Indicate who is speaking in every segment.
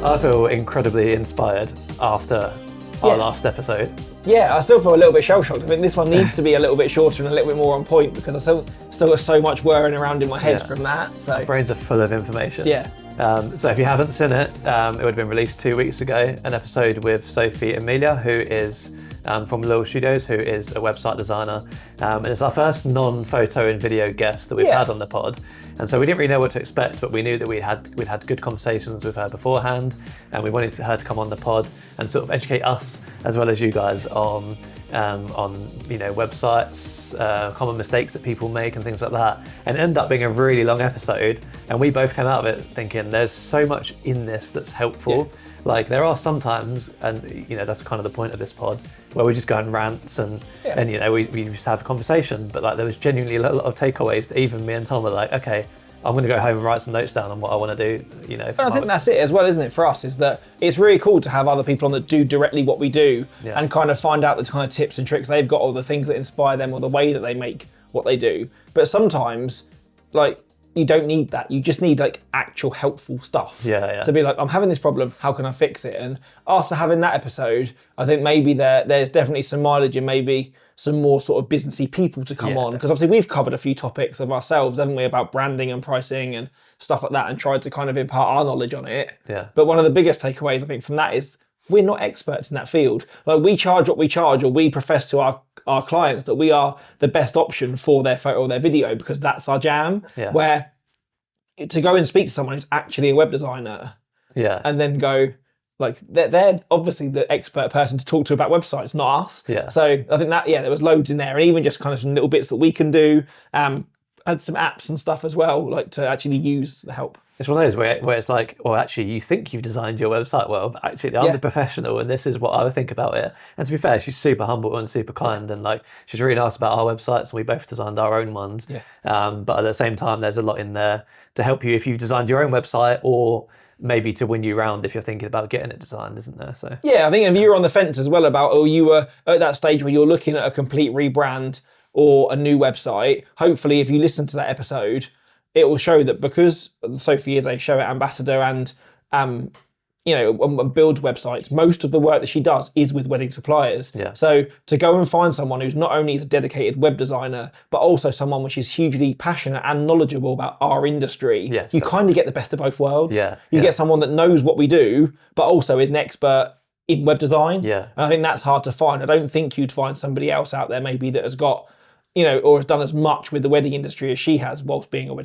Speaker 1: I feel incredibly inspired after our last episode.
Speaker 2: Yeah, I still feel a little bit shell-shocked. I think this one needs to be a little bit shorter and a little bit more on point because I still got so much whirring around in my head from that. So
Speaker 1: our brains are full of information.
Speaker 2: Yeah.
Speaker 1: So if you haven't seen it, it would have been released 2 weeks ago, an episode with Sophie Emilia, who is from Lil Studios, who is a website designer. And it's our first non-photo and video guest that we've had on the pod. And so we didn't really know what to expect, but we knew that we'd had good conversations with her beforehand, and we wanted her to come on the pod and sort of educate us as well as you guys on websites, common mistakes that people make and things like that. And it ended up being a really long episode, and we both came out of it thinking there's so much in this that's helpful. Yeah. Like there are some times, and that's kind of the point of this pod, where we just go on rants and we just have a conversation. But like there was genuinely a lot of takeaways that even me and Tom were like, okay, I'm going to go home and write some notes down on what I want to do. And
Speaker 2: I think that's it as well, isn't it? For us, is that it's really cool to have other people on that do directly what we do and kind of find out the kind of tips and tricks they've got, or the things that inspire them, or the way that they make what they do. But sometimes, like, you don't need that. You just need like actual helpful stuff.
Speaker 1: Yeah.
Speaker 2: To be like, I'm having this problem, how can I fix it? And after having that episode, I think maybe there's definitely some mileage and maybe some more sort of businessy people to come on. Because obviously we've covered a few topics of ourselves, haven't we, about branding and pricing and stuff like that, and tried to kind of impart our knowledge on it.
Speaker 1: Yeah.
Speaker 2: But one of the biggest takeaways I think from that is we're not experts in that field. Like we charge what we charge, or we profess to our clients that we are the best option for their photo or their video because that's our jam.
Speaker 1: Yeah.
Speaker 2: Where to go and speak to someone who's actually a web designer, and then go like they're obviously the expert person to talk to about websites, not us.
Speaker 1: Yeah.
Speaker 2: So I think that there was loads in there, and even just kind of some little bits that we can do. Had some apps and stuff as well, like to actually use the help.
Speaker 1: It's one of those where it's like, well, actually, you think you've designed your website well, but actually, I'm the professional, and this is what I would think about it. And to be fair, she's super humble and super kind, and like she's really nice about our websites, and we both designed our own ones.
Speaker 2: Yeah.
Speaker 1: But at the same time, there's a lot in there to help you if you've designed your own website, or maybe to win you round if you're thinking about getting it designed, isn't there? So
Speaker 2: yeah, I think if you're on the fence as well about, or you were at that stage where you're looking at a complete rebrand or a new website, hopefully if you listen to that episode, it will show that because Sophie is a show ambassador and builds websites, most of the work that she does is with wedding suppliers.
Speaker 1: Yeah.
Speaker 2: So to go and find someone who's not only a dedicated web designer, but also someone which is hugely passionate and knowledgeable about our industry, you kind of get the best of both worlds.
Speaker 1: Yeah.
Speaker 2: You get someone that knows what we do, but also is an expert in web design.
Speaker 1: Yeah.
Speaker 2: And I think that's hard to find. I don't think you'd find somebody else out there maybe that has got, or has done as much with the wedding industry as she has whilst being a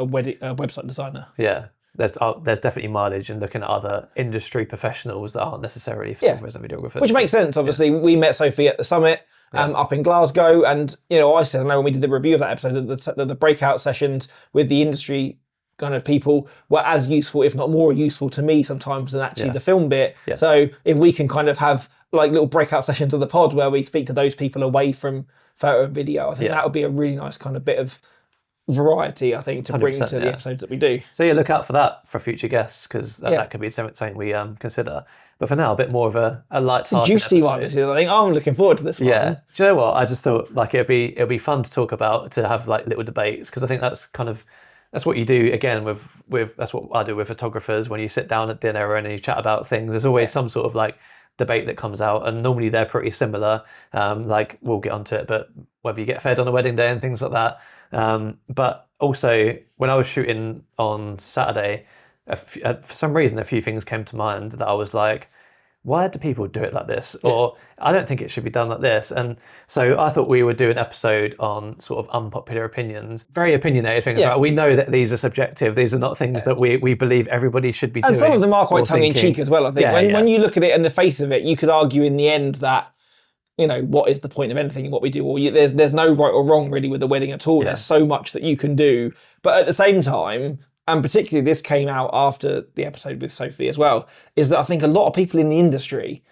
Speaker 2: website designer.
Speaker 1: Yeah. There's definitely mileage in looking at other industry professionals that aren't necessarily photographers and videographers.
Speaker 2: Which makes sense. Obviously, we met Sophie at the summit up in Glasgow, and I said, I know when we did the review of that episode, the breakout sessions with the industry kind of people were as useful, if not more useful to me sometimes than actually the film bit.
Speaker 1: Yeah.
Speaker 2: So if we can kind of have like little breakout sessions of the pod where we speak to those people away from photo and video, I think that would be a really nice kind of bit of variety, I think, to bring to the episodes that we do.
Speaker 1: So look out for that for future guests, because that could be something we consider. But for now, a bit more of a light-hearted
Speaker 2: juicy one this year. I think I'm looking forward to this one.
Speaker 1: Yeah. Do you know what? I just thought like it'd be fun to talk about, to have like little debates, because I think that's what you do again with that's what I do with photographers. When you sit down at dinner and you chat about things, there's always some sort of like debate that comes out, and normally they're pretty similar. Like we'll get onto it, but whether you get fed on a wedding day and things like that. But also when I was shooting on Saturday, for some reason a few things came to mind that I was like, why do people do it like this? Or I don't think it should be done like this. And so I thought we would do an episode on sort of unpopular opinions, very opinionated things. Right? We know that these are subjective. These are not things that we believe everybody should be doing.
Speaker 2: And some of them are quite tongue-in-cheek as well, I think. When you look at it in the face of it, you could argue in the end that, what is the point of anything in what we do? Or there's no right or wrong really with the wedding at all. There's so much that you can do. But at the same time, and particularly this came out after the episode with Sophie as well, is that I think a lot of people in the industry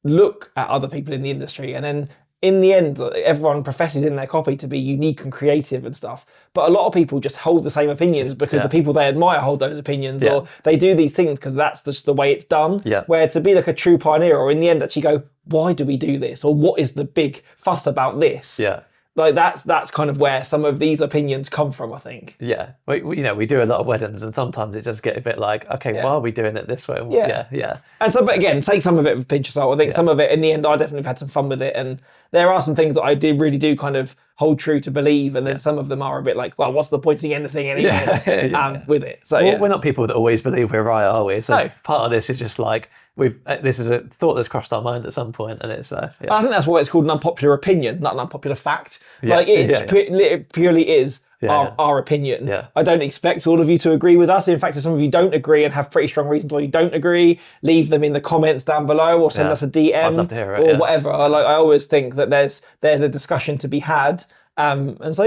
Speaker 2: look at other people in the industry, and then in the end, everyone professes in their copy to be unique and creative and stuff. But a lot of people just hold the same opinions because the people they admire hold those opinions, or they do these things because that's just the way it's done.
Speaker 1: Yeah.
Speaker 2: Where to be like a true pioneer, or in the end actually go, why do we do this? Or what is the big fuss about this?
Speaker 1: Yeah.
Speaker 2: like that's kind of where some of these opinions come from, I think.
Speaker 1: Yeah, we do a lot of weddings, and sometimes it just get a bit like, okay, why are we doing it this way? Yeah.
Speaker 2: And so, but again, take some of it with a pinch of salt. I think some of it, in the end, I definitely have had some fun with it, and there are some things that I really do kind of hold true to believe, and then some of them are a bit like, well, what's the point of anything anyway with it? So
Speaker 1: we're not people that always believe we're right, are we? So part of this is just like this is a thought that's crossed our mind at some point, and it's I
Speaker 2: think that's why it's called an unpopular opinion, not an unpopular fact. Like it purely is our opinion. I don't expect all of you to agree with us. In fact, if some of you don't agree and have pretty strong reasons why you don't agree, leave them in the comments down below, or send us a DM.
Speaker 1: I'd love to hear it,
Speaker 2: or whatever. Like, I always think that there's a discussion to be had. And so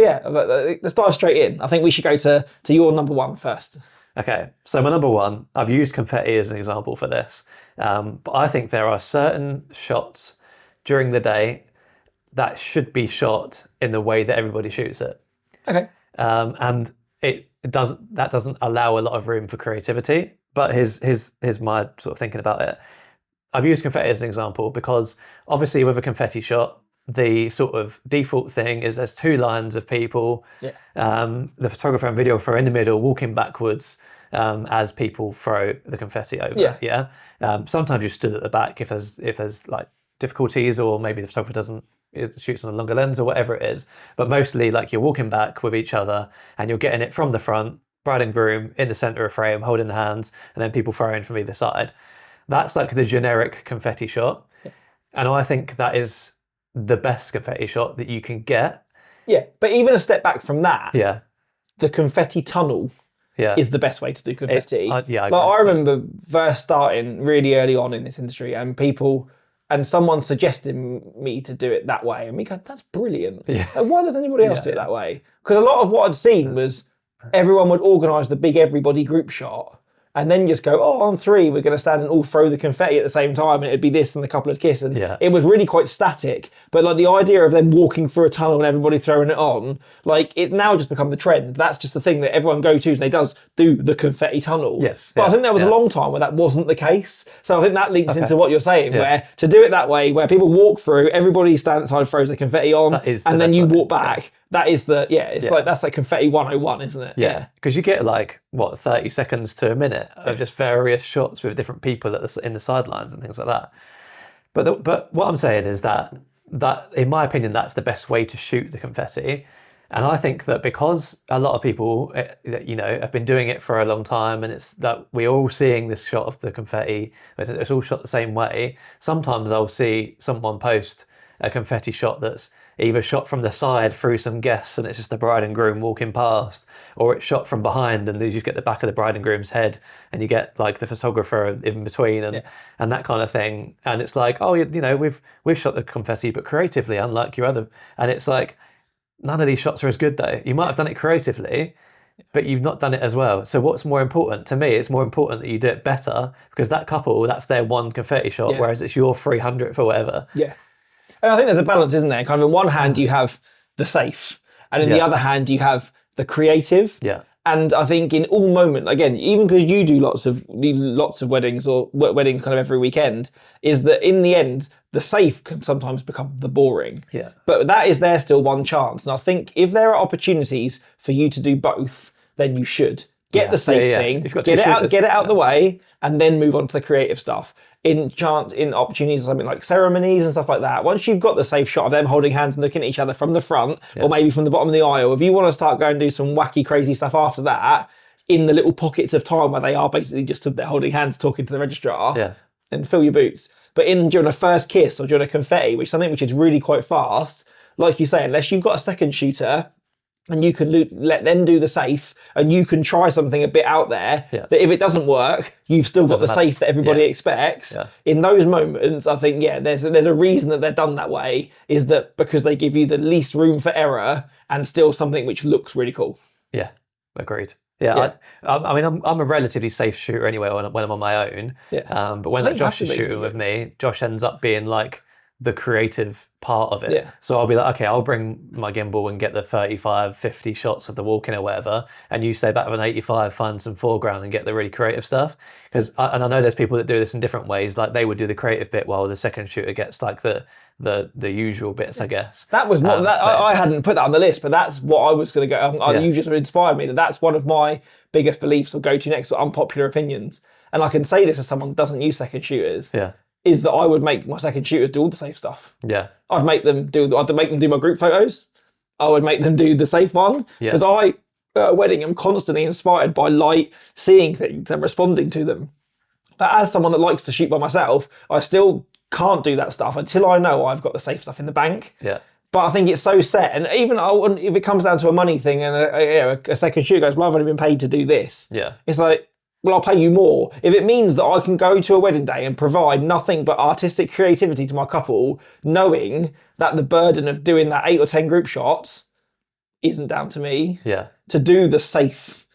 Speaker 2: let's dive straight in. I think we should go to your number one first.
Speaker 1: Okay, so my number one, I've used confetti as an example for this, but I think there are certain shots during the day that should be shot in the way that everybody shoots it.
Speaker 2: Okay.
Speaker 1: And that doesn't allow a lot of room for creativity. But here's my sort of thinking about it. I've used confetti as an example because obviously with a confetti shot, the sort of default thing is there's two lines of people, the photographer and videographer in the middle walking backwards as people throw the confetti over. Sometimes you stood at the back if there's like difficulties, or maybe the photographer shoots on a longer lens or whatever it is. But mostly like you're walking back with each other and you're getting it from the front, bride and groom in the center of frame holding hands, and then people throwing from either side. That's like the generic confetti shot. And I think that is the best confetti shot that you can get. Yeah,
Speaker 2: but even a step back from that, the confetti tunnel is the best way to do confetti. I remember first starting really early on in this industry, and someone suggested me to do it that way, and we go, that's brilliant. Like, why does anybody else do it that way? Because a lot of what I'd seen was everyone would organise the big everybody group shot, and then just go, on three, we're going to stand and all throw the confetti at the same time, and it'd be this and a couple of kiss. And it was really quite static. But like the idea of them walking through a tunnel and everybody throwing it on, like it's now just become the trend. That's just the thing that everyone goes to, and they does do the confetti tunnel. But I think there was a long time where that wasn't the case. So I think that links into what you're saying, where to do it that way, where people walk through, everybody stands outside, throws the confetti on, and then you walk back. That is like that's like confetti 101, isn't it?
Speaker 1: Yeah, because you get like 30 seconds to a minute of just various shots with different people in the sidelines and things like that. But what I'm saying is that in my opinion, that's the best way to shoot the confetti. And I think that because a lot of people, have been doing it for a long time, and it's that we're all seeing this shot of the confetti, it's all shot the same way. Sometimes I'll see someone post a confetti shot that's either shot from the side through some guests and it's just the bride and groom walking past, or it's shot from behind and you just get the back of the bride and groom's head and you get like the photographer in between and that kind of thing. And it's like, we've shot the confetti, but creatively, unlike your other. And it's like, none of these shots are as good though. You might have done it creatively, but you've not done it as well. So what's more important? To me, it's more important that you do it better, because that couple, that's their one confetti shot, whereas it's your 300th or whatever.
Speaker 2: Yeah. And I think there's a balance, isn't there? Kind of in one hand you have the safe, and in the other hand you have the creative.
Speaker 1: Yeah.
Speaker 2: And I think in all moment, again, even because you do lots of weddings or weddings kind of every weekend, is that in the end, the safe can sometimes become the boring.
Speaker 1: Yeah.
Speaker 2: But that is there still one chance. And I think if there are opportunities for you to do both, then you should. Get the safe thing, get it out the way, and then move on to the creative stuff. In opportunities, something like ceremonies and stuff like that, once you've got the safe shot of them holding hands and looking at each other from the front, or maybe from the bottom of the aisle, if you want to start going and do some wacky, crazy stuff after that, in the little pockets of time where they are basically just stood there holding hands, talking to the registrar, then fill your boots. But during a first kiss or during a confetti, which is something which is really quite fast, like you say, unless you've got a second shooter, and you can let them do the safe, and you can try something a bit out there, that if it doesn't work, you've still got the safe that everybody expects. In those moments, I think, there's a reason that they're done that way, is that because they give you the least room for error and still something which looks really cool.
Speaker 1: Yeah, agreed. I mean, I'm a relatively safe shooter anyway when I'm on my own. But when Josh is shooting with me, Josh ends up being like the creative part of it.
Speaker 2: Yeah.
Speaker 1: So I'll be like, okay, I'll bring my gimbal and get the 35, 50 shots of the walking or whatever, and you stay back with an 85, find some foreground and get the really creative stuff. And I know there's people that do this in different ways. Like they would do the creative bit while the second shooter gets like the usual bits, I guess.
Speaker 2: That was what I hadn't put that on the list, but that's what I was going to go. You just inspired me. That's one of my biggest beliefs or go to next to unpopular opinions. And I can say this as someone who doesn't use second shooters.
Speaker 1: Yeah.
Speaker 2: Is that I would make my second shooters do all the safe stuff.
Speaker 1: Yeah.
Speaker 2: I'd make them do my group photos. I would make them do the safe one. Because I, at a wedding, am constantly inspired by light, seeing things and responding to them. But as someone that likes to shoot by myself, I still can't do that stuff until I know I've got the safe stuff in the bank.
Speaker 1: Yeah.
Speaker 2: But I think it's so set. And even if it comes down to a money thing and a second shooter goes, well, I've only been paid to do this.
Speaker 1: Yeah.
Speaker 2: It's like, well, I'll pay you more. If it means that I can go to a wedding day and provide nothing but artistic creativity to my couple, knowing that the burden of doing that 8 or 10 group shots isn't down to me.
Speaker 1: Yeah.
Speaker 2: To do the safe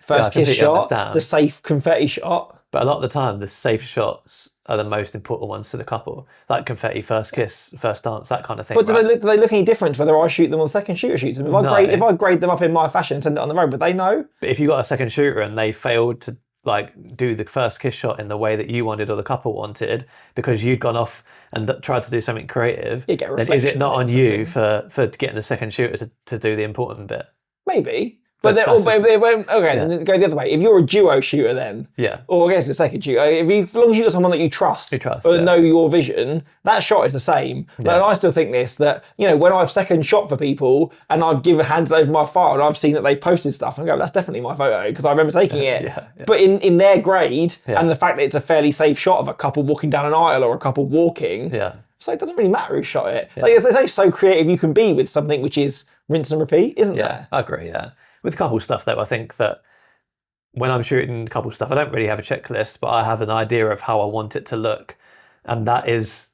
Speaker 2: first kiss shot,
Speaker 1: understand.
Speaker 2: the safe confetti shot.
Speaker 1: But a lot of the time, the safe shots are the most important ones to the couple. Like confetti, first kiss, first dance, that kind of thing.
Speaker 2: But do they look any different whether I shoot them or the second shooter shoots them? If I grade them up in my fashion and send it on the road, would they know?
Speaker 1: But if you got a second shooter and they failed to like do the first kiss shot in the way that you wanted or the couple wanted because you'd gone off and tried to do something creative, then is it not on you for getting the second shooter to do the important bit?
Speaker 2: Maybe. But they won't. Okay, then go the other way. If you're a duo shooter, then or I guess a second shooter, as long as you got someone that you trust or know your vision, that shot is the same. And I still think that when I've second shot for people and I've handed over my file and I've seen that they've posted stuff, and I go, that's definitely my photo because I remember taking it. But in their grade and the fact that it's a fairly safe shot of a couple walking down an aisle or a couple walking. So it doesn't really matter who shot it. Like it's only so creative you can be with something which is rinse and repeat, isn't there?
Speaker 1: I agree. Yeah. With couple stuff, though, I think that when I'm shooting couple stuff, I don't really have a checklist, but I have an idea of how I want it to look, and that's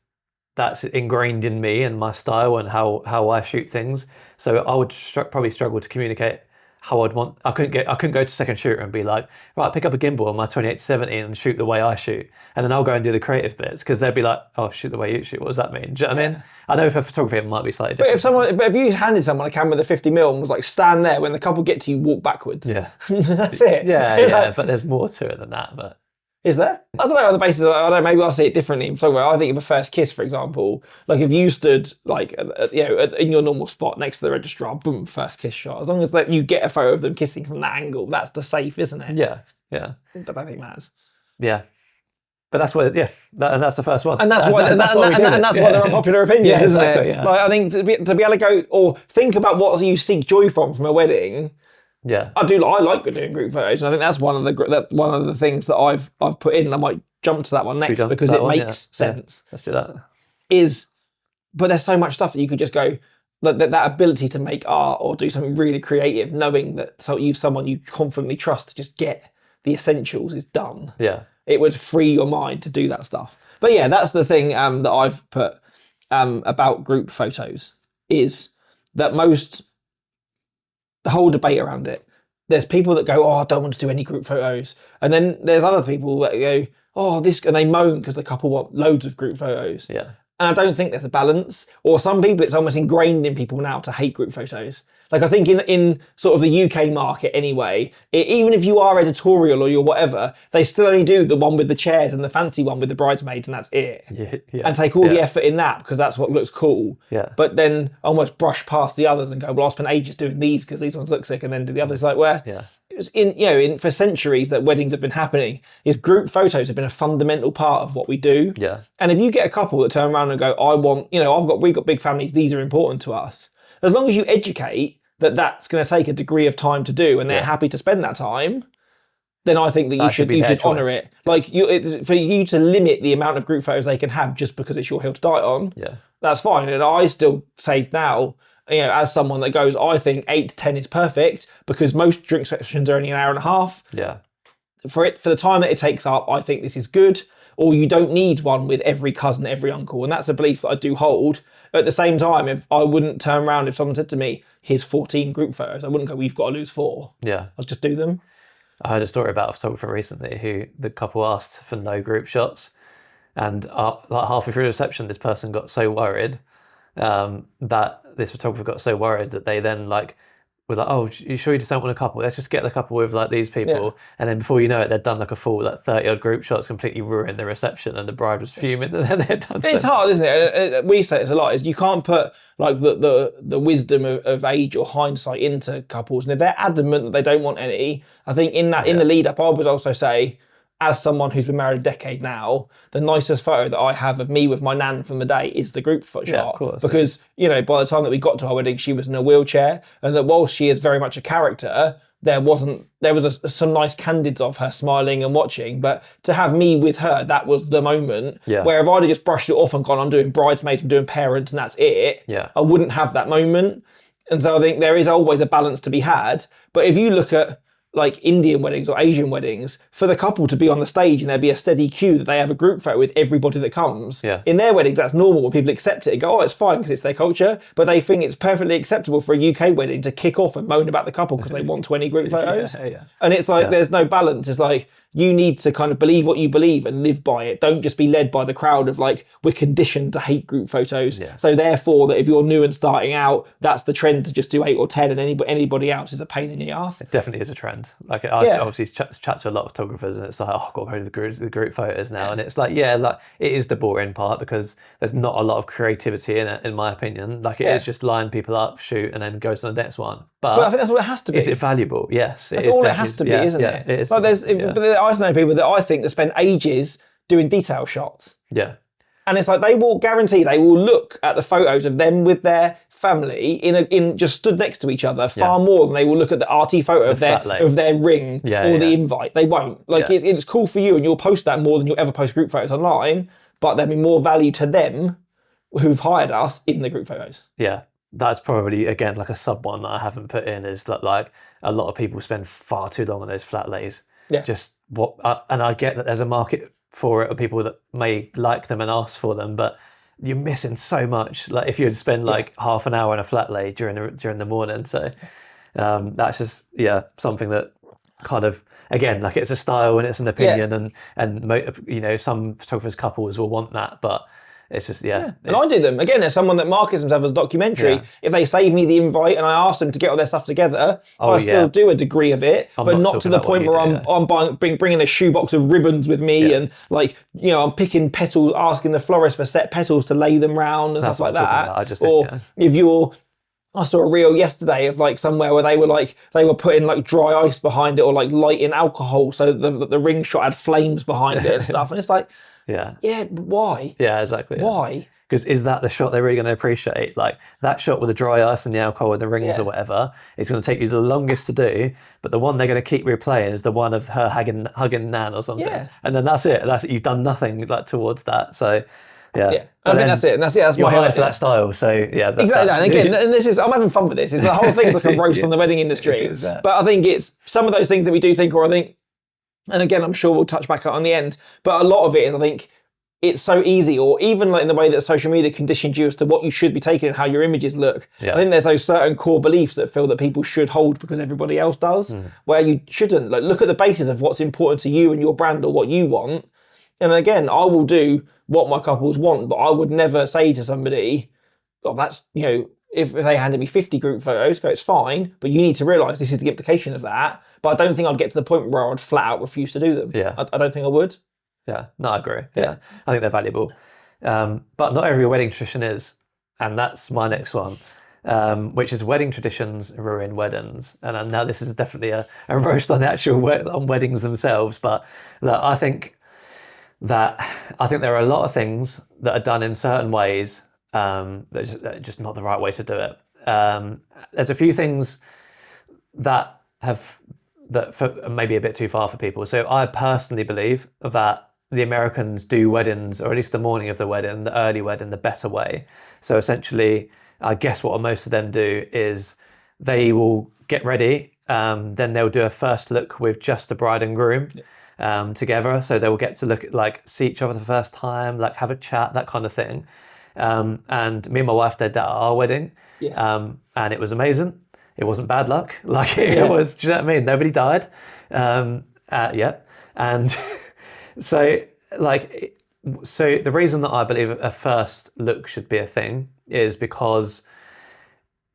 Speaker 1: ingrained in me and my style and how I shoot things. So I would probably struggle to communicate how I'd want. I couldn't go to second shooter and be like, right, pick up a gimbal on my 28-70 and shoot the way I shoot, and then I'll go and do the creative bits because they'd be like, oh, shoot the way you shoot. What does that mean? Do you know what I mean? I know for photography it might be slightly different.
Speaker 2: But if you handed someone a camera with a 50mm and was like, stand there, when the couple get to you, walk backwards.
Speaker 1: Yeah,
Speaker 2: that's it.
Speaker 1: Yeah. But there's more to it than that. But
Speaker 2: is there? I don't know. On the basis, I don't know. Maybe I'll see it differently. I think of a first kiss, for example. Like if you stood like in your normal spot next to the registrar, boom, first kiss shot. As long as you get a photo of them kissing from that angle, that's the safe, isn't it?
Speaker 1: Yeah.
Speaker 2: I don't think it matters.
Speaker 1: Yeah. But that's where, and that's the first one.
Speaker 2: And that's why they're unpopular opinions, isn't it?
Speaker 1: Yeah.
Speaker 2: Like, I think to be able to go or think about what you seek joy from a wedding.
Speaker 1: Yeah,
Speaker 2: I like doing group photos, and I think that's one of the things that I've put in. And I might jump to that one next because it makes sense.
Speaker 1: Let's do that.
Speaker 2: But there's so much stuff that you could just go. That ability to make art or do something really creative, knowing that someone you confidently trust to just get the essentials is done.
Speaker 1: Yeah.
Speaker 2: It would free your mind to do that stuff. But yeah, that's the thing that I've put about group photos is that the whole debate around it. There's people that go, oh, I don't want to do any group photos. And then there's other people that go, oh, and they moan because the couple want loads of group photos.
Speaker 1: Yeah.
Speaker 2: And I don't think there's a balance. Or some people, it's almost ingrained in people now to hate group photos. Like I think in sort of the UK market anyway, even if you are editorial or you're whatever, they still only do the one with the chairs and the fancy one with the bridesmaids and that's it.
Speaker 1: Yeah.
Speaker 2: And take all the effort in that because that's what looks cool.
Speaker 1: Yeah.
Speaker 2: But then almost brush past the others and go, well, I'll spend ages doing these because these ones look sick, and then do the others. Like where it's for centuries that weddings have been happening is group photos have been a fundamental part of what we do.
Speaker 1: Yeah.
Speaker 2: And if you get a couple that turn around and go, we've got big families, these are important to us. As long as you educate that that's going to take a degree of time to do and they're happy to spend that time, then I think that you should honour it. Like for you to limit the amount of group photos they can have just because it's your hill to die on, that's fine. And I still say now, as someone that goes, I think 8 to 10 is perfect because most drink sessions are only an hour and a half.
Speaker 1: Yeah.
Speaker 2: For the time that it takes up, I think this is good. Or you don't need one with every cousin, every uncle. And that's a belief that I do hold. At the same time, if I wouldn't turn around if someone said to me, here's 14 group photos, I wouldn't go, we've got to lose 4.
Speaker 1: Yeah.
Speaker 2: I'll just do them.
Speaker 1: I heard a story about a photographer recently who the couple asked for no group shots. And like halfway through the reception, this person got so worried that this photographer got so worried that they then like were like, "Oh, you sure you just don't want a couple? Let's just get the couple with like these people."
Speaker 2: Yeah.
Speaker 1: And then before you know it, they'd done like a full like 30-odd group shots, completely ruined the reception, and the bride was fuming that they had done.
Speaker 2: It's hard, isn't it? We say it's a lot. Is you can't put like the wisdom of age or hindsight into couples, and if they're adamant that they don't want any, I think in the lead up, I would also say, as someone who's been married a decade now, the nicest photo that I have of me with my nan from the day is the group shot.
Speaker 1: Of course.
Speaker 2: Because, you know, by the time that we got to our wedding, she was in a wheelchair, and that whilst she is very much a character, there was some nice candids of her smiling and watching, but to have me with her, that was the moment.
Speaker 1: Yeah.
Speaker 2: Where if I'd have just brushed it off and gone, I'm doing bridesmaids, I'm doing parents, and that's it, I wouldn't have that moment. And so I think there is always a balance to be had. But if you look at like Indian weddings or Asian weddings, for the couple to be on the stage and there be a steady queue that they have a group photo with everybody that comes. In their weddings, that's normal when people accept it and go, oh, it's fine because it's their culture. But they think it's perfectly acceptable for a UK wedding to kick off and moan about the couple because they want 20 group photos. And it's like, there's no balance. It's like, you need to kind of believe what you believe and live by it. Don't just be led by the crowd of like, we're conditioned to hate group photos. So therefore, that if you're new and starting out, that's the trend to just do 8 or 10 and anybody else is a pain in the ass.
Speaker 1: It definitely is a trend. Like I obviously chat to a lot of photographers and it's like, oh, I've got to go to the group photos now. And it's like, like it is the boring part because there's not a lot of creativity in it, in my opinion. Like it is just line people up, shoot, and then go to the next one. But
Speaker 2: I think that's what it has to be.
Speaker 1: Is it valuable? Yes.
Speaker 2: That's all it has to be, isn't it?
Speaker 1: It is.
Speaker 2: Like but I know people that I think that spend ages doing detail shots. And it's like they will look at the photos of them with their family in just stood next to each other far more than they will look at the arty photo of their ring or the invite. They won't. Like it's cool for you and you'll post that more than you'll ever post group photos online, but there'll be more value to them who've hired us in the group photos.
Speaker 1: That's probably, again, like a sub one that I haven't put in is that like a lot of people spend far too long on those flat lays. And I get that there's a market for it, or people that may like them and ask for them, but you're missing so much. Like if you spend like half an hour on a flat lay during the morning. So that's just something that kind of, again, like it's a style and it's an opinion and you know, some photographers, couples will want that, but it's just and
Speaker 2: I do them again. There's someone that markets themselves as a documentary. If they save me the invite and I ask them to get all their stuff together, I still do a degree of it, but not to the point where I'm bringing a shoebox of ribbons with me and like, you know, I'm picking petals, asking the florist for set petals to lay them round and stuff like that. I saw a reel yesterday of like somewhere where they were putting like dry ice behind it or like lighting alcohol so the ring shot had flames behind it and stuff, and it's like. Why?
Speaker 1: Exactly.
Speaker 2: Why?
Speaker 1: Because is that the shot they're really going to appreciate? Like that shot with the dry ice and the alcohol with the rings or whatever, it's going to take you the longest to do, but the one they're going to keep replaying is the one of her hugging Nan or something. And then that's it. You've done nothing like towards that. So I think
Speaker 2: that's it. That's
Speaker 1: my hired for that style. So
Speaker 2: exactly. And again, and I'm having fun with this. It's the whole thing's like a roast on the wedding industry. But I think it's some of those things that we do think, or I think. And again, I'm sure we'll touch back on the end, but a lot of it is, I think, it's so easy, or even like in the way that social media conditioned you as to what you should be taking and how your images look. I think there's those certain core beliefs that feel that people should hold because everybody else does, where you shouldn't. Like, look at the basis of what's important to you and your brand or what you want. And again, I will do what my couples want, but I would never say to somebody, oh, that's, you know, if they handed me 50 group photos, it's fine, but you need to realise this is the implication of that. But I don't think I'd get to the point where I would flat out refuse to do them. I don't think I would.
Speaker 1: No, I agree. I think they're valuable. But not every wedding tradition is. And that's my next one, which is wedding traditions ruin weddings. And now this is definitely a roast on the actual on weddings themselves. But look, I think there are a lot of things that are done in certain ways that are just not the right way to do it. There's a few things that maybe a bit too far for people. So I personally believe that the Americans do weddings, or at least the morning of the wedding, the early wedding, the better way. So essentially, I guess what most of them do is they will get ready, then they'll do a first look with just the bride and groom together. So they will get to see each other the first time, like have a chat, that kind of thing. And me and my wife did that at our wedding, and it was amazing. It wasn't bad luck. It was, do you know what I mean? Nobody died. And so So the reason that I believe a first look should be a thing is because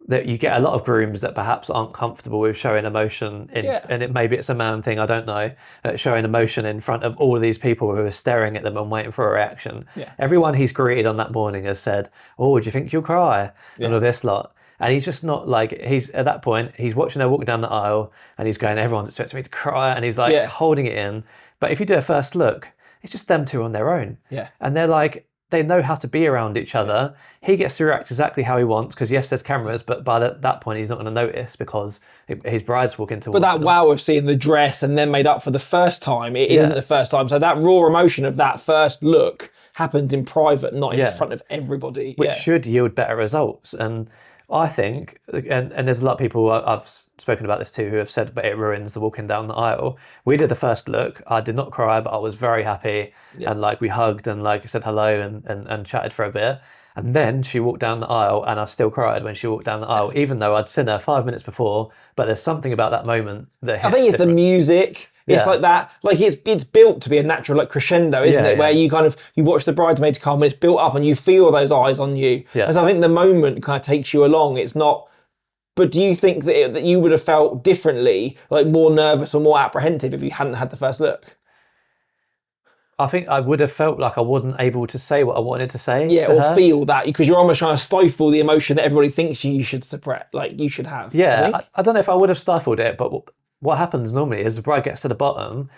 Speaker 1: that you get a lot of grooms that perhaps aren't comfortable with showing emotion and maybe it's a man thing, I don't know, showing emotion in front of all of these people who are staring at them and waiting for a reaction. Everyone he's greeted on that morning has said, oh, do you think you'll cry? And all this lot. And he's just not like, he's at that point, he's watching her walk down the aisle and he's going, everyone's expecting me to cry, and he's like holding it in. But if you do a first look, it's just them two on their own. And they're like, they know how to be around each other. He gets to react exactly how he wants because yes, there's cameras, but by that point he's not going to notice because his bride's walking towards him.
Speaker 2: But that wow of seeing the dress and then made up for the first time, it isn't the first time. So that raw emotion of that first look happened in private, not in front of everybody.
Speaker 1: Which should yield better results. And I think, and there's a lot of people I've spoken about this too who have said, but it ruins the walking down the aisle. We did a first look. I did not cry, but I was very happy. And like we hugged and like said hello and chatted for a bit. And then she walked down the aisle and I still cried when she walked down the aisle, even though I'd seen her 5 minutes before. But there's something about that moment that
Speaker 2: I think it's different. The music. It's like that, like it's built to be a natural like crescendo, isn't it? Where you kind of, you watch the bridesmaids come and it's built up and you feel those eyes on you. And so I think the moment kind of takes you along. It's not, but do you think that you would have felt differently, like more nervous or more apprehensive if you hadn't had the first look?
Speaker 1: I think I would have felt like I wasn't able to say what I wanted to say.
Speaker 2: Or feel that, because you're almost trying to stifle the emotion that everybody thinks you should suppress, like you should have.
Speaker 1: I don't know if I would have stifled it, but what happens normally is the bride gets to the bottom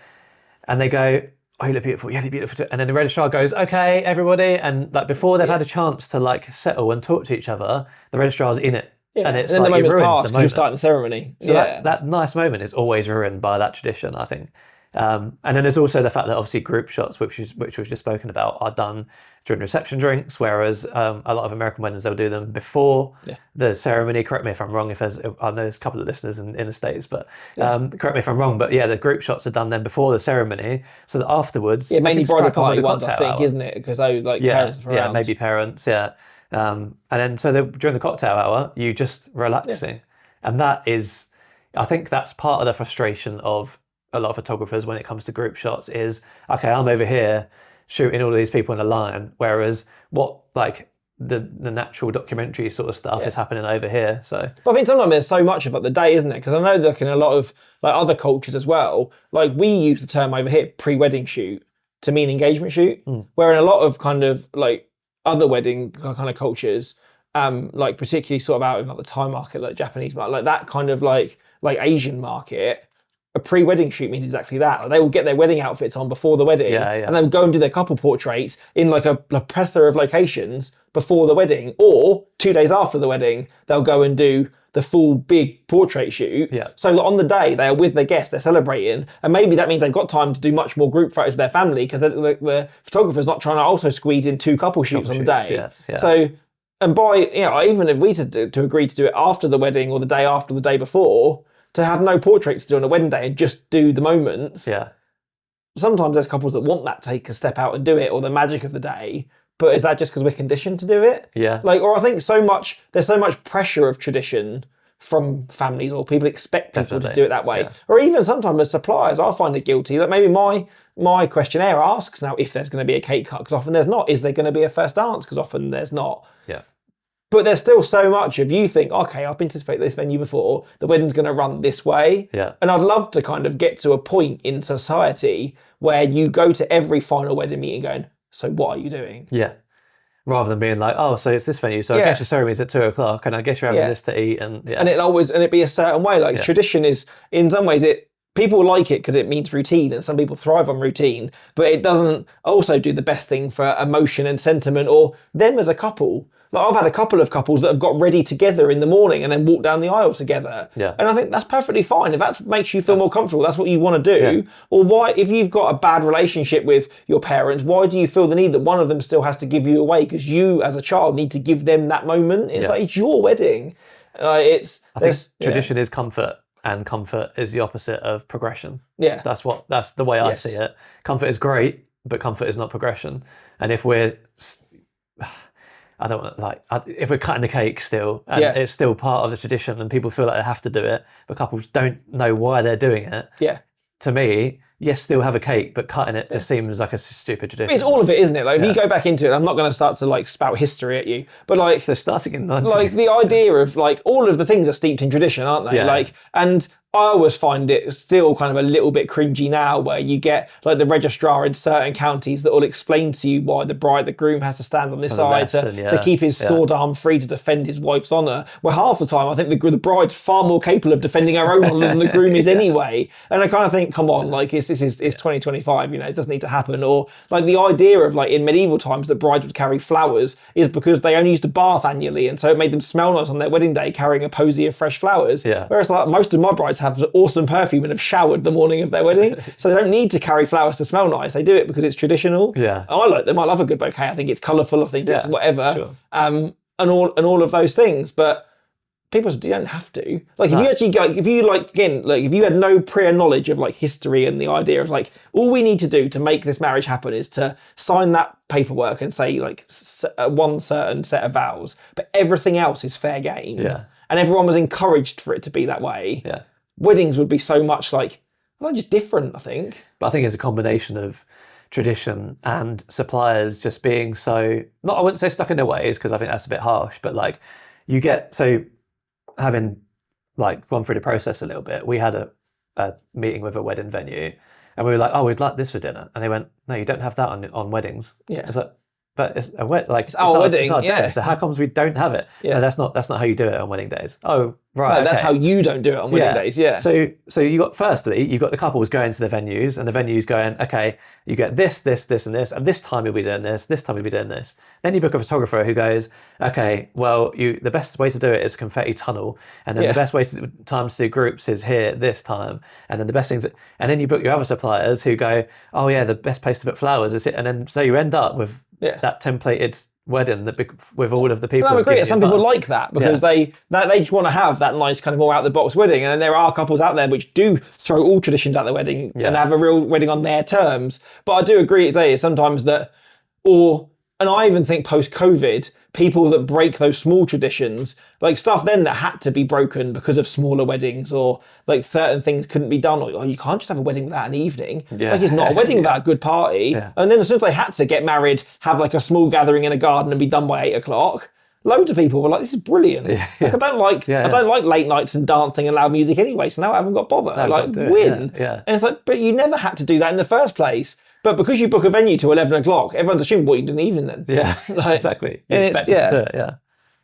Speaker 1: and they go, oh, you look beautiful, yeah, you look beautiful. And then the registrar goes, okay, everybody. And like before they've had a chance to like settle and talk to each other, the registrar's in it.
Speaker 2: And it's and then like, the moment's passed because you're starting the ceremony.
Speaker 1: So that nice moment is always ruined by that tradition, I think. And then there's also the fact that obviously group shots, which was just spoken about, are done during reception drinks, whereas a lot of American weddings, they'll do them before the ceremony. Correct me if I'm wrong, I know there's a couple of listeners in the States, but correct me if I'm wrong, but the group shots are done then before the ceremony, so that afterwards...
Speaker 2: mainly bridal party ones, I think, isn't it? Because parents are around.
Speaker 1: Maybe parents, and then so during the cocktail hour, you just relaxing. And that is, I think that's part of the frustration of a lot of photographers when it comes to group shots is, okay, I'm over here shooting all of these people in a line, whereas what like the natural documentary sort of stuff is happening over here. So,
Speaker 2: but I think sometimes there's so much of like the day, isn't it? Because I know that in a lot of like other cultures as well, like we use the term over here pre-wedding shoot to mean engagement shoot, where in a lot of kind of like other wedding kind of cultures, like particularly sort of out in like the Thai market, like Japanese market, like that kind of like Asian market, a pre-wedding shoot means exactly that. Like they will get their wedding outfits on before the wedding, and then go and do their couple portraits in like a plethora of locations before the wedding, or 2 days after the wedding, they'll go and do the full big portrait shoot. So that on the day they are with their guests, they're celebrating, and maybe that means they've got time to do much more group photos with their family because the photographer's not trying to also squeeze in 2 couple shoots on the day. So, and by even if we to agree to do it after the wedding or the day after the day before, to have no portraits to do on a wedding day and just do the moments. Sometimes there's couples that want that, take a step out and do it, or the magic of the day. But is that just because we're conditioned to do it? Like, or I think there's so much pressure of tradition from families, or people expect people to do it that way. Or even sometimes as suppliers, I find it guilty. Like maybe my questionnaire asks now if there's going to be a cake cut, because often there's not. Is there going to be a first dance? Because often there's not. But there's still so much of you think, okay, I've been to this venue before, the wedding's going to run this way. And I'd love to kind of get to a point in society where you go to every final wedding meeting going, so what are you doing?
Speaker 1: Rather than being like, oh, so it's this venue, so I guess your ceremony's at 2 o'clock, and I guess you're having this to eat, and
Speaker 2: and it be a certain way. Like tradition is, in some ways, people like it because it means routine, and some people thrive on routine, but it doesn't also do the best thing for emotion and sentiment, or them as a couple. Like I've had a couple of couples that have got ready together in the morning and then walked down the aisle together. And I think that's perfectly fine. If that makes you feel more comfortable, that's what you want to do. Or why, if you've got a bad relationship with your parents, why do you feel the need that one of them still has to give you away? Because you as a child need to give them that moment. It's like, it's your wedding. I think
Speaker 1: tradition is comfort, and comfort is the opposite of progression. That's the way I see it. Comfort is great, but comfort is not progression. And if we're I don't want if we're cutting the cake still, and it's still part of the tradition, and people feel like they have to do it, but couples don't know why they're doing it. To me, yes, still have a cake, but cutting it just seems like a stupid tradition.
Speaker 2: It's all of it, isn't it? Like if you go back into it, I'm not going to start to like spout history at you, but like
Speaker 1: so starting in 90.
Speaker 2: like the idea of like all of the things are steeped in tradition, aren't they?
Speaker 1: Yeah.
Speaker 2: Like, and I always find it still kind of a little bit cringy now, where you get like the registrar in certain counties that will explain to you why the groom has to stand on this side to keep his sword arm free to defend his wife's honour. Where half the time I think the bride's far more capable of defending her own honour than the groom is anyway. And I kind of think, come on, like it's 2025, you know, it doesn't need to happen. Or like the idea of like in medieval times that brides would carry flowers is because they only used a bath annually, and so it made them smell nice on their wedding day carrying a posy of fresh flowers.
Speaker 1: Yeah.
Speaker 2: Whereas like most of my brides have awesome perfume and have showered the morning of their wedding, so they don't need to carry flowers to smell nice. They do it because it's traditional.
Speaker 1: Yeah,
Speaker 2: I like them. I love a good bouquet. I think it's colourful. I think it's whatever.
Speaker 1: Sure.
Speaker 2: And all of those things. But people you don't have to. Like if you actually go, if you like again, like if you had no prior knowledge of like history and the idea of like all we need to do to make this marriage happen is to sign that paperwork and say like one certain set of vows, but everything else is fair game.
Speaker 1: Yeah,
Speaker 2: and everyone was encouraged for it to be that way.
Speaker 1: Yeah.
Speaker 2: Weddings would be so much like, well, just different, I think.
Speaker 1: But I think it's a combination of tradition and suppliers just being so, not I wouldn't say stuck in their ways, because I think that's a bit harsh, but like you get, so having like gone through the process a little bit, we had a meeting with a wedding venue and we were like, oh, we'd like this for dinner. And they went, no, you don't have that on weddings.
Speaker 2: Yeah.
Speaker 1: It's like, but it's a wedding,
Speaker 2: it's our wedding,
Speaker 1: it's our day, so how comes we don't have it?
Speaker 2: Yeah.
Speaker 1: No, that's not how you do it on wedding days. Oh, right.
Speaker 2: No, that's how you don't do it on wedding days. Yeah.
Speaker 1: So you got, firstly, you've got the couples going to the venues, and the venues going, okay, you get this, this, this, and this, and this time you'll be doing this time you'll be doing this. Then you book a photographer who goes, okay, well, the best way to do it is confetti tunnel, and then the best way times to do groups is here this time, and then the best things, and then you book your other suppliers who go, oh yeah, the best place to put flowers is it, and then so you end up with that templated wedding with all of the people.
Speaker 2: I agree. Some people like that because they just want to have that nice kind of more out the box wedding, and then there are couples out there which do throw all traditions out their wedding and have a real wedding on their terms. But I do agree it's sometimes that, and I even think post-COVID, people that break those small traditions, like stuff then that had to be broken because of smaller weddings, or like certain things couldn't be done, or you can't just have a wedding without an evening. Like it's not a wedding without a good party. And then as soon as they had to get married, have like a small gathering in a garden and be done by 8 o'clock, loads of people were like, this is brilliant. Like I don't like late nights and dancing and loud music anyway, so now I haven't got bother. Win. And it's like, but you never had to do that in the first place. But because you book a venue to 11 o'clock, everyone's assuming what you do in the evening then.
Speaker 1: Yeah, exactly. You expect us to do it,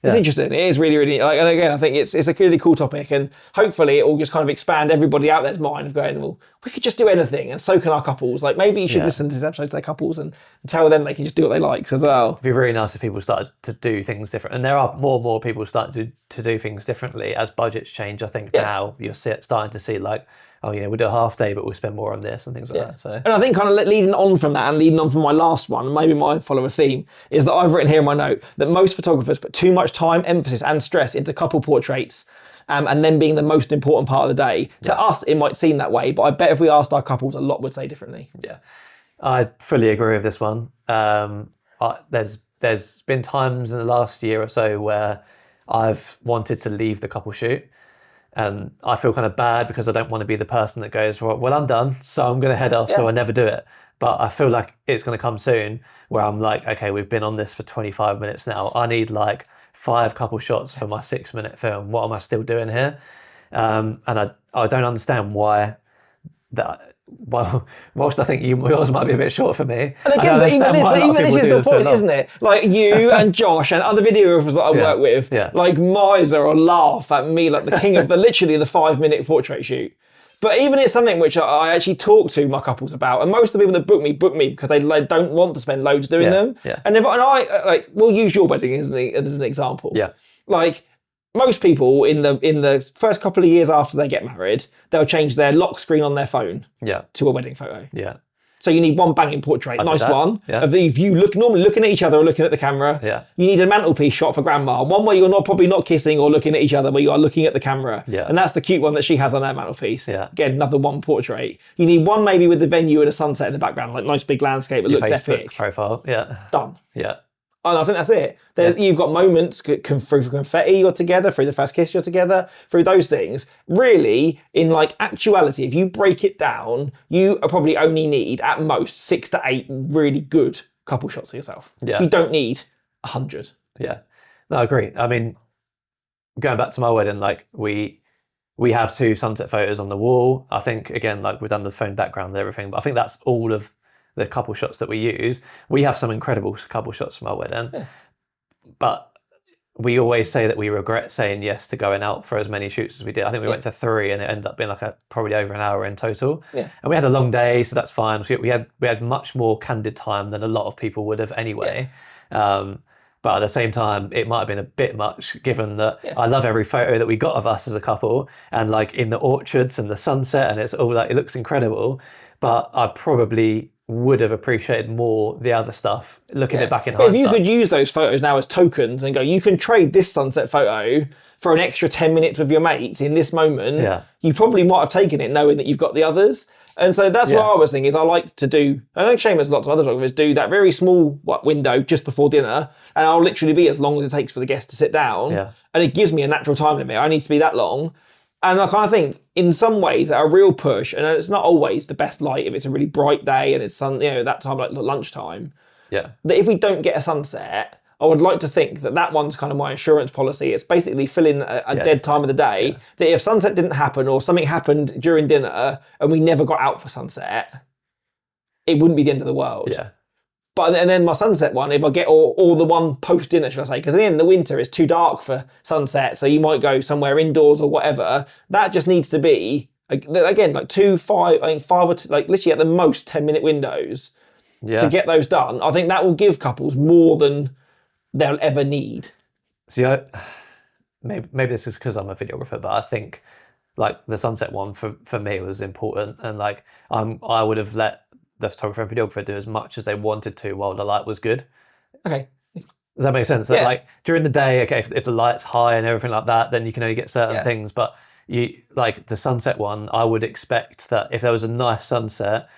Speaker 2: It's interesting. It is really, really, and again, I think it's a really cool topic, and hopefully it will just kind of expand everybody out there's mind of going, well, we could just do anything, and so can our couples. Like maybe you should listen to this episode to their couples and tell them they can just do what they like as well. It'd
Speaker 1: be really nice if people started to do things different, and there are more and more people starting to do things differently as budgets change. I think now you're starting to see like, oh yeah, we'll do a half day, but we'll spend more on this and things like that. So,
Speaker 2: and I think kind of leading on from that and leading on from my last one, and maybe might follow a theme, is that I've written here in my note that most photographers put too much time, emphasis and stress into couple portraits, and then being the most important part of the day. To us, it might seem that way, but I bet if we asked our couples, a lot would say differently.
Speaker 1: Yeah, I fully agree with this one. There's been times in the last year or so where I've wanted to leave the couple shoot. And I feel kind of bad because I don't want to be the person that goes, well, I'm done, so I'm going to head off, so I never do it. But I feel like it's going to come soon where I'm like, okay, we've been on this for 25 minutes now. I need like 5 couple shots for my 6-minute film. What am I still doing here? And I don't understand why that. Well, whilst I think yours might be a bit short for me.
Speaker 2: And again, but even this is the point, isn't it? Like you and Josh and other videographers that I work with, like miser or laugh at me like the king of literally the 5-minute portrait shoot. But even it's something which I actually talk to my couples about, and most of the people that book me because they don't want to spend loads doing them. And I like, we'll use your wedding as an example. Like, most people in the first couple of years after they get married, they'll change their lock screen on their phone to a wedding photo. So you need one banging portrait, nice one, of the view normally looking at each other or looking at the camera. You need a mantelpiece shot for grandma, one where you're probably not kissing or looking at each other, where you are looking at the camera. And that's the cute one that she has on her mantelpiece. Again, another one portrait. You need one maybe with the venue and a sunset in the background, like nice big landscape that looks
Speaker 1: Facebook
Speaker 2: epic.
Speaker 1: profile.
Speaker 2: Done. And I think that's it. You've got moments through confetti you're together, through the first kiss you're together, through those things. Really, in like actuality, if you break it down, you probably only need at most 6 to 8 really good couple shots of yourself.
Speaker 1: Yeah.
Speaker 2: You don't need 100.
Speaker 1: Yeah. No, I agree. I mean, going back to my wedding, like we have 2 sunset photos on the wall. I think, again, like we've done the phone background and everything, but I think that's all of the couple shots that we use. We have some incredible couple shots from our wedding, but we always say that we regret saying yes to going out for as many shoots as we did. I think we went to 3 and it ended up being like probably over an hour in total. And we had a long day, so that's fine. We had much more candid time than a lot of people would have anyway. But at the same time, it might have been a bit much, given that I love every photo that we got of us as a couple, and like in the orchards and the sunset, and it's all like, it looks incredible. But I probably would have appreciated more the other stuff, looking it back in hindsight.
Speaker 2: But if you could use those photos now as tokens and go, you can trade this sunset photo for an extra 10 minutes with your mates in this moment, you probably might have taken it knowing that you've got the others. And so that's what I was thinking, is I like to do, I know Shane has lots of other photographers do that very small window just before dinner, and I'll literally be as long as it takes for the guests to sit down, and it gives me a natural time limit. I need to be that long. And I kind of think, in some ways, a real push, and it's not always the best light if it's a really bright day and it's that time, like lunchtime, that if we don't get a sunset, I would like to think that one's kind of my insurance policy. It's basically filling a dead time of the day, that if sunset didn't happen or something happened during dinner and we never got out for sunset, it wouldn't be the end of the world. But and then my sunset one, if I get all the one post dinner, should I say, because in the winter it's too dark for sunset, so you might go somewhere indoors or whatever. That just needs to be, again, like 2, 5, I think 5 or 2, like literally at the most 10-minute windows to get those done. I think that will give couples more than they'll ever need.
Speaker 1: See, maybe this is because I'm a videographer, but I think like the sunset one for me was important, and like I would have let the photographer and videographer do as much as they wanted to while the light was good.
Speaker 2: Okay.
Speaker 1: Does that make sense? So like during the day, okay, if the light's high and everything like that, then you can only get certain things. But you like the sunset one, I would expect that if there was a nice sunset,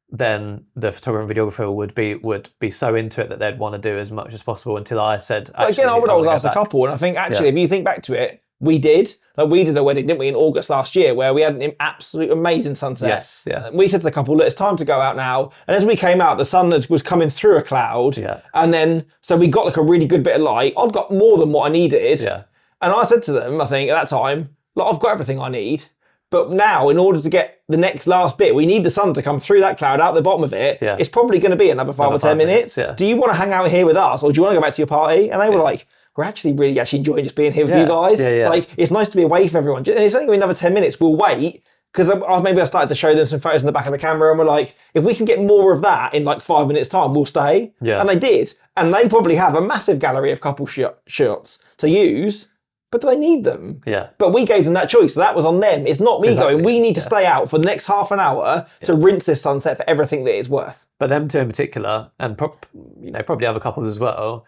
Speaker 1: then the photographer and videographer would be so into it that they'd want to do as much as possible until I said.
Speaker 2: But again, I would always ask the couple, and I think actually, if you think back to it, we did a wedding, didn't we, in August last year, where we had an absolute amazing sunset.
Speaker 1: Yes,
Speaker 2: We said to the couple, look, it's time to go out now. And as we came out, the sun was coming through a cloud. And then, so we got like a really good bit of light. I'd got more than what I needed. And I said to them, I think at that time, look, I've got everything I need. But now, in order to get the next last bit, we need the sun to come through that cloud out the bottom of it. It's probably going to be another 5 or 10 minutes. Do you want to hang out here with us, or do you want to go back to your party? And they were like, we're actually really enjoying just being here with you guys. Like, it's nice to be away from everyone. And it's only another 10 minutes. We'll wait. Because maybe I started to show them some photos in the back of the camera, and we're like, if we can get more of that in like 5 minutes time, we'll stay. And they did. And they probably have a massive gallery of couple shots to use. But do they need them? But we gave them that choice. So that was on them. It's not me going, we need to stay out for the next half an hour to rinse this sunset for everything that it's worth.
Speaker 1: But them two in particular, and probably other couples as well,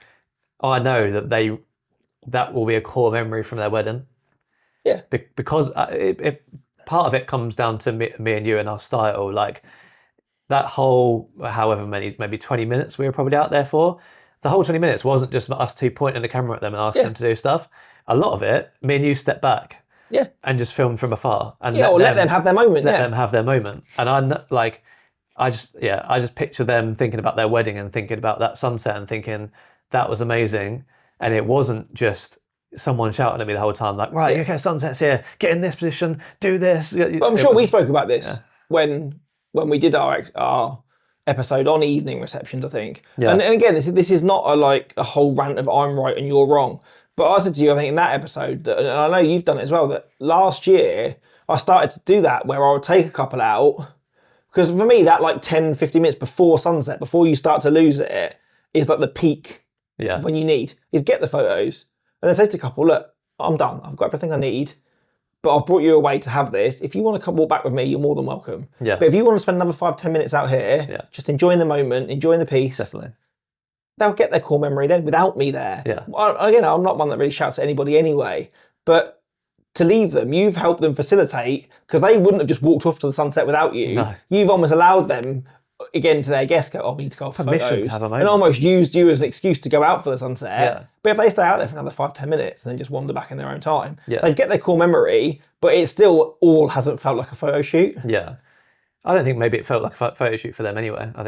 Speaker 1: I know that that will be a core memory from their wedding. Because part of it comes down to me and you and our style. Like that whole, however many, maybe 20 minutes we were probably out there for, the whole 20 minutes wasn't just us two pointing the camera at them and asking them to do stuff. A lot of it, me and you stepped back and just filmed from afar. And
Speaker 2: let them have their moment.
Speaker 1: Let them have their moment. And I just picture them thinking about their wedding and thinking about that sunset and thinking that was amazing. And it wasn't just someone shouting at me the whole time, like, right, okay, sunset's here, get in this position, do this.
Speaker 2: But I'm sure we spoke about this when we did our episode on evening receptions, I think. And again, this is not a whole rant of I'm right and you're wrong. But I said to you, I think in that episode, and I know you've done it as well, that last year I started to do that where I would take a couple out. Because for me, that like 10, 15 minutes before sunset, before you start to lose it, is like the peak when you need, is get the photos. And then say to a couple, look, I'm done. I've got everything I need. But I've brought you away to have this. If you want to come walk back with me, you're more than welcome. But if you want to spend another 5, 10 minutes out here, just enjoying the moment, enjoying the piece.
Speaker 1: Definitely.
Speaker 2: They'll get their core memory then without me there. Again, I'm not one that really shouts at anybody anyway. But to leave them, you've helped them facilitate, because they wouldn't have just walked off to the sunset without you.
Speaker 1: No.
Speaker 2: You've almost allowed them again to their guests, go, oh, we need to go for
Speaker 1: Permission
Speaker 2: photos,
Speaker 1: to have a moment.
Speaker 2: and almost used you as an excuse to go out for the sunset.
Speaker 1: Yeah.
Speaker 2: But if they stay out there for another 5-10 minutes and then just wander back in their own time,
Speaker 1: Yeah.
Speaker 2: they get their core memory, but it still all hasn't felt like a photo shoot.
Speaker 1: Yeah. I don't think maybe it felt like a photo shoot for them anyway. I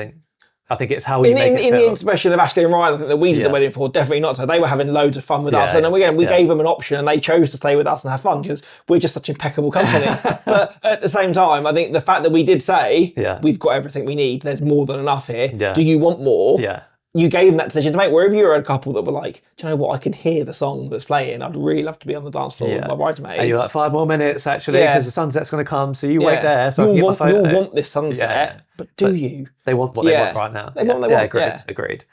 Speaker 1: think it's how you make it
Speaker 2: in
Speaker 1: feel.
Speaker 2: the expression of Ashley and Ryan, I think that we did the wedding for, definitely not so. They were having loads of fun with us. And then again, we gave them an option and they chose to stay with us and have fun because we're just such impeccable company. But at the same time, I think the fact that we did say, we've got everything we need, there's more than enough here.
Speaker 1: Yeah.
Speaker 2: Do you want more?
Speaker 1: Yeah.
Speaker 2: You gave them that decision to make. Wherever you're a couple that were like, do you know what, I can hear the song that's playing. I'd really love to be on the dance floor with my bridesmaids.
Speaker 1: And you're like, 5 more minutes actually, because the sunset's going to come. So you wait there. So
Speaker 2: you'll
Speaker 1: I can get my photo.
Speaker 2: want this sunset, but do you?
Speaker 1: They want what they want right now.
Speaker 2: They want what they want.
Speaker 1: Agreed.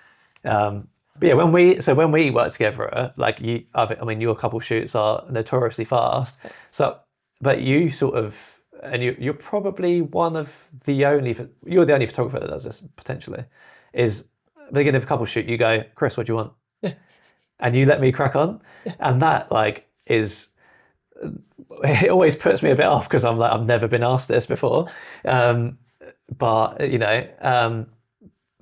Speaker 1: But yeah, when we work together, like your couple shoots are notoriously fast. So, but you sort of, and you're probably you're the only photographer that does this potentially, is beginning of a couple shoot, you go, Chris, what do you want?
Speaker 2: Yeah.
Speaker 1: And you let me crack on. Yeah. And that is, it always puts me a bit off because I'm like, I've never been asked this before.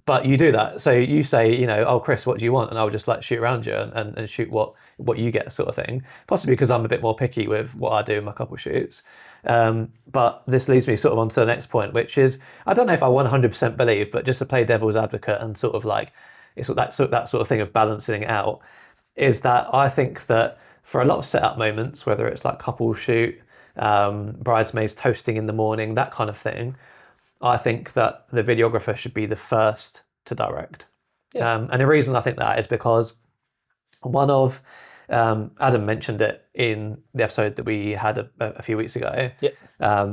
Speaker 1: But you do that. So you say, oh, Chris, what do you want? And I'll just like shoot around you and shoot what you get sort of thing. Possibly because I'm a bit more picky with what I do in my couple shoots. But this leads me sort of on to the next point, which is, I don't know if I 100% believe, but just to play devil's advocate and sort of like, it's that sort of thing of balancing it out, is that I think that for a lot of setup moments, whether it's like couple shoot, bridesmaids toasting in the morning, that kind of thing, I think that the videographer should be the first to direct. Yeah. And the reason I think that is because Adam mentioned it in the episode that we had a few weeks ago,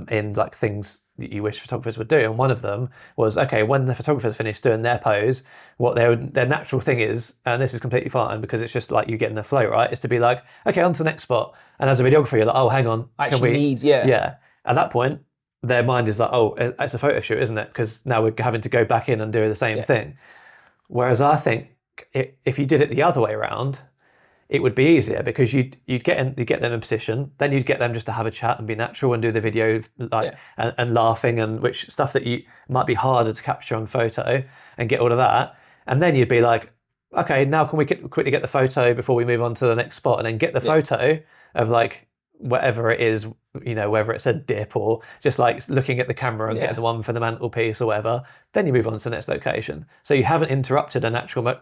Speaker 1: in like things that you wish photographers would do. And one of them was, okay, when the photographers finish doing their pose, what their natural thing is, and this is completely fine because it's just like you get in the flow, right, is to be like, okay, on to the next spot. And as a videographer, you're like, oh, hang on. At that point, their mind is like, oh, it's a photo shoot, isn't it? Because now we're having to go back in and do the same thing. Whereas I think if you did it the other way around, it would be easier because you'd get them in position, then you'd get them just to have a chat and be natural and do the video and laughing, and which stuff that you might be harder to capture on photo and get all of that. And then you'd be like, okay, now can we quickly get the photo before we move on to the next spot, and then get the photo of like whatever it is, whether it's a dip or just like looking at the camera and getting the one for the mantelpiece or whatever. Then you move on to the next location. So you haven't interrupted a natural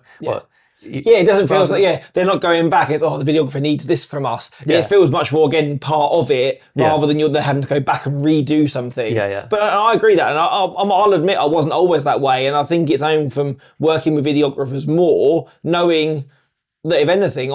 Speaker 2: it doesn't feel like, they're not going back. It's, the videographer needs this from us. Yeah. It feels much more, again, part of it, rather than they're having to go back and redo something. But I agree that, and I'll admit I wasn't always that way, and I think it's only from working with videographers more, knowing that if anything,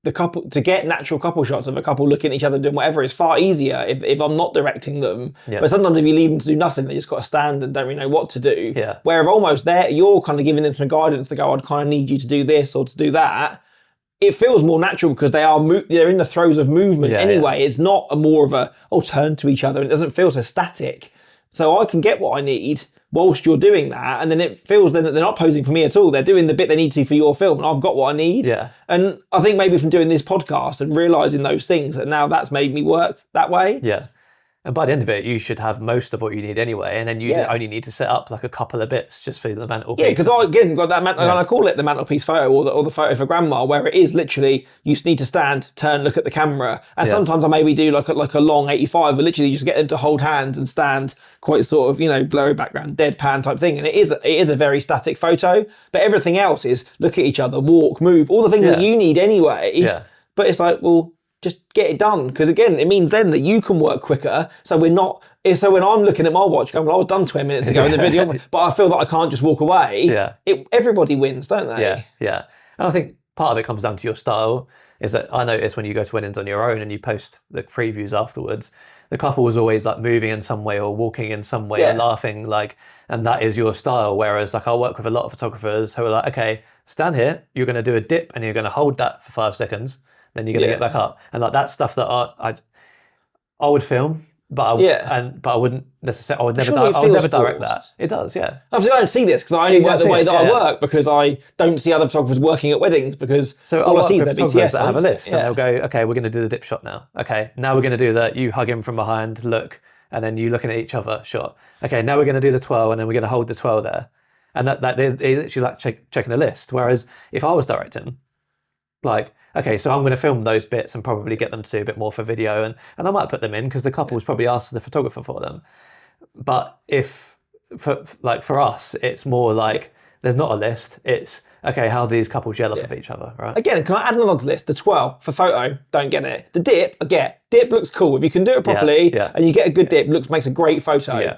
Speaker 2: to get natural couple shots of a couple looking at each other doing whatever is far easier if I'm not directing them. But sometimes if you leave them to do nothing, they just got to stand and don't really know what to do. Where almost you're kind of giving them some guidance to go, I'd kind of need you to do this or to do that. It feels more natural because they're in the throes of movement anyway. It's not more of a, turn to each other. It doesn't feel so static. So I can get what I need whilst you're doing that, and then it feels then that they're not posing for me at all. They're doing the bit they need to for your film, and I've got what I need. And I think maybe from doing this podcast and realising those things, that now that's made me work that way.
Speaker 1: And by the end of it, you should have most of what you need anyway, and then you only need to set up like a couple of bits just for the mantelpiece. Yeah, because
Speaker 2: again, got that and I call it the mantelpiece photo or the photo for grandma, where it is literally you just need to stand, turn, look at the camera, and sometimes I maybe do like a long 85, but literally just get them to hold hands and stand, quite sort of blurry background, deadpan type thing, and it is a very static photo. But everything else is look at each other, walk, move, all the things that you need anyway. But it's like, well, just get it done, because again, it means then that you can work quicker. So when I'm looking at my watch going, well, I was done 20 minutes ago in the video, but I feel that I can't just walk away. Everybody wins, don't they?
Speaker 1: And I think part of it comes down to your style. Is that I notice when you go to weddings on your own and you post the previews afterwards, the couple is always like moving in some way or walking in some way or laughing, and that is your style. Whereas like I'll work with a lot of photographers who are like, okay, stand here, you're going to do a dip and you're going to hold that for 5 seconds. Then you're going to get back up, and like that stuff that I would film, but I wouldn't necessarily. I would never direct that. It does,
Speaker 2: Obviously, I don't see this because I only work the way that I work, because I don't see other photographers working at weddings, because all I see is their BCS
Speaker 1: that have a list, and they'll go, okay, we're going to do the dip shot now. Okay, now we're going to do that. You hug him from behind, look, and then you looking at each other shot. Okay, now we're going to do the twirl, and then we're going to hold the twirl there. And that they literally like checking a list. Whereas if I was directing, like, okay, so I'm going to film those bits and probably get them to do a bit more for video, and I might put them in because the couple's probably asked the photographer for them. But for us, it's more like there's not a list. It's okay, how do these couples gel off of each other, right?
Speaker 2: Again, can I add another list? The twirl for photo, don't get it. The dip, I get. Dip looks cool. If you can do it properly and you get a good dip, makes a great photo.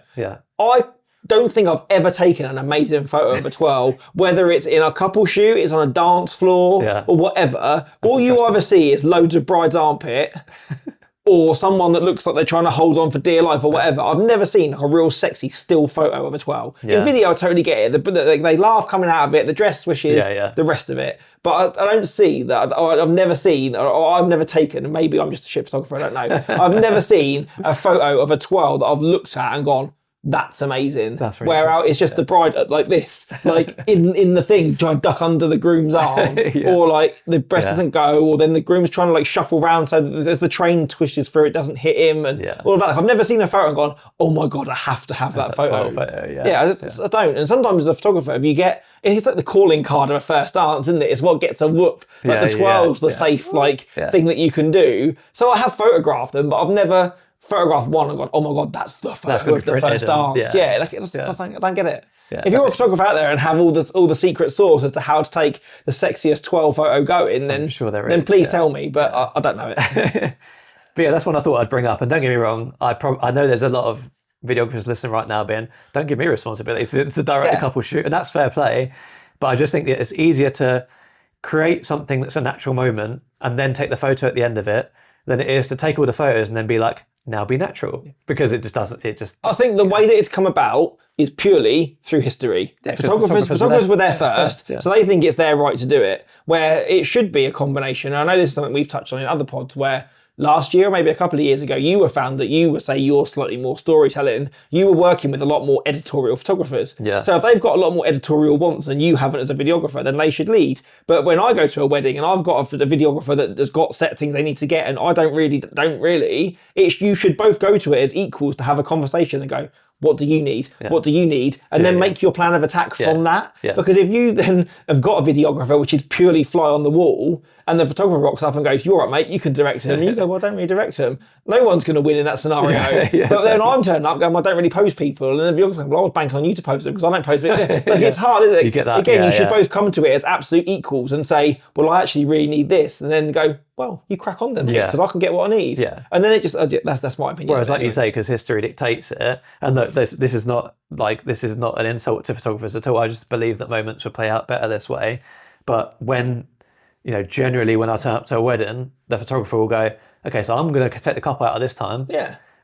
Speaker 2: I don't think I've ever taken an amazing photo of a twirl, whether it's in a couple shoot, it's on a dance floor or whatever. All you either see is loads of bride's armpit or someone that looks like they're trying to hold on for dear life or whatever. I've never seen a real sexy still photo of a twirl. In video, I totally get it. They laugh coming out of it, the dress swishes, the rest of it. But I don't see that. I've never seen, or I've never taken, maybe I'm just a shit photographer, I don't know. I've never seen a photo of a twirl that I've looked at and gone, that's amazing.
Speaker 1: That's really
Speaker 2: where out it's just the bride like this, like in the thing, trying to duck under the groom's arm, or like the breast doesn't go, or then the groom's trying to like shuffle around so that as the train twishes through, it doesn't hit him, and all of that. Like, I've never seen a photo and gone, oh my god, I have to have that photo. I don't. And sometimes as a photographer, if you get, it's like the calling card of a first dance, isn't it? It's what gets a whoop. Like the twirl's the safe thing that you can do. So I have photographed them, but I've never photograph one and gone, oh my god, that's the photo of the first dance. I don't get it. If you're a photographer out there and have all the secret sauce as to how to take the sexiest 12 photo going, then please tell me. But I don't know it.
Speaker 1: But yeah, that's one I thought I'd bring up. And don't get me wrong, I know there's a lot of videographers listening right now being, don't give me responsibility to direct a couple shoot, and that's fair play. But I just think that it's easier to create something that's a natural moment and then take the photo at the end of it than it is to take all the photos and then be like, now be natural, because it just doesn't.
Speaker 2: I think the way that it's come about is purely through history. Photographers were there first, so they think it's their right to do it. Where it should be a combination. And I know this is something we've touched on in other pods, where last year, or maybe a couple of years ago, you were found that you were, say, you're slightly more storytelling. You were working with a lot more editorial photographers. So if they've got a lot more editorial wants than you haven't as a videographer, then they should lead. But when I go to a wedding and I've got a videographer that has got set things they need to get, and I don't really, you should both go to it as equals to have a conversation and go, what do you need? What do you need? And then make your plan of attack from that. Because if you then have got a videographer which is purely fly on the wall, and the photographer rocks up and goes, you're right, mate, you can direct him. And you go, well, I don't really direct him. No one's going to win in that scenario. But then I'm turning up going, well, I don't really pose people. And the videographer goes, well, I was banking on you to pose them because I don't pose people. Like, it's hard, isn't it?
Speaker 1: You get that.
Speaker 2: Again, you should both come to it as absolute equals and say, well, I actually really need this. And then go, well, you crack on then, because I can get what I need. And then it just, that's my opinion.
Speaker 1: Whereas, like you say, because history dictates it, and look, this is not an insult to photographers at all. I just believe that moments would play out better this way. But when, generally when I turn up to a wedding, the photographer will go, okay, so I'm going to take the couple out of this time.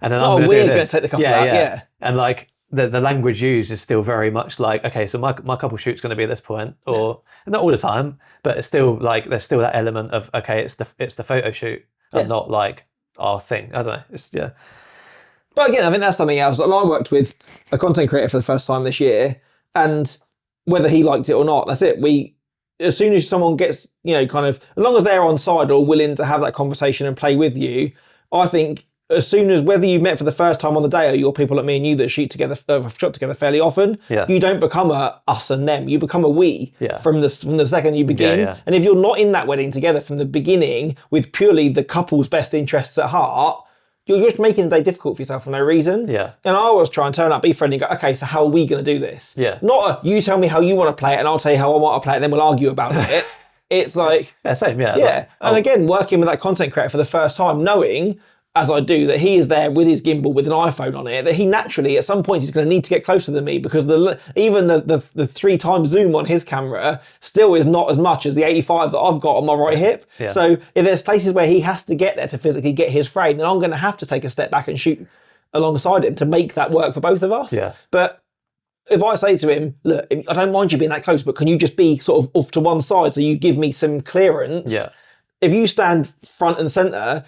Speaker 1: And then I'm going to do this.
Speaker 2: We're going to take the couple out.
Speaker 1: And like the language used is still very much like, okay, so my couple shoot's going to be at this point, or not all the time, but it's still like there's still that element of, okay, it's the photo shoot and not like our thing. I don't know.
Speaker 2: But again, I think that's something else. And I worked with a content creator for the first time this year, and whether he liked it or not, that's it. As soon as someone gets, kind of, as long as they're on side or willing to have that conversation and play with you, I think as soon as, whether you've met for the first time on the day or you're people like me and you that shoot together, shot together fairly often, you don't become a us and them. You become a we from the second you begin. And if you're not in that wedding together from the beginning with purely the couple's best interests at heart, you're just making the day difficult for yourself for no reason. And I always try and turn up, be friendly, and go, okay, so how are we going to do this? Not you tell me how you want to play it and I'll tell you how I want to play it and then we'll argue about it. It's like...
Speaker 1: same,
Speaker 2: And again, working with that content creator for the first time, knowing, as I do, that he is there with his gimbal with an iPhone on it, that he naturally, at some point, he's going to need to get closer than me, because even the 3x zoom on his camera still is not as much as the 85 that I've got on my right hip. So if there's places where he has to get there to physically get his frame, then I'm going to have to take a step back and shoot alongside him to make that work for both of us. But if I say to him, look, I don't mind you being that close, but can you just be sort of off to one side so you give me some clearance? If you stand front and center,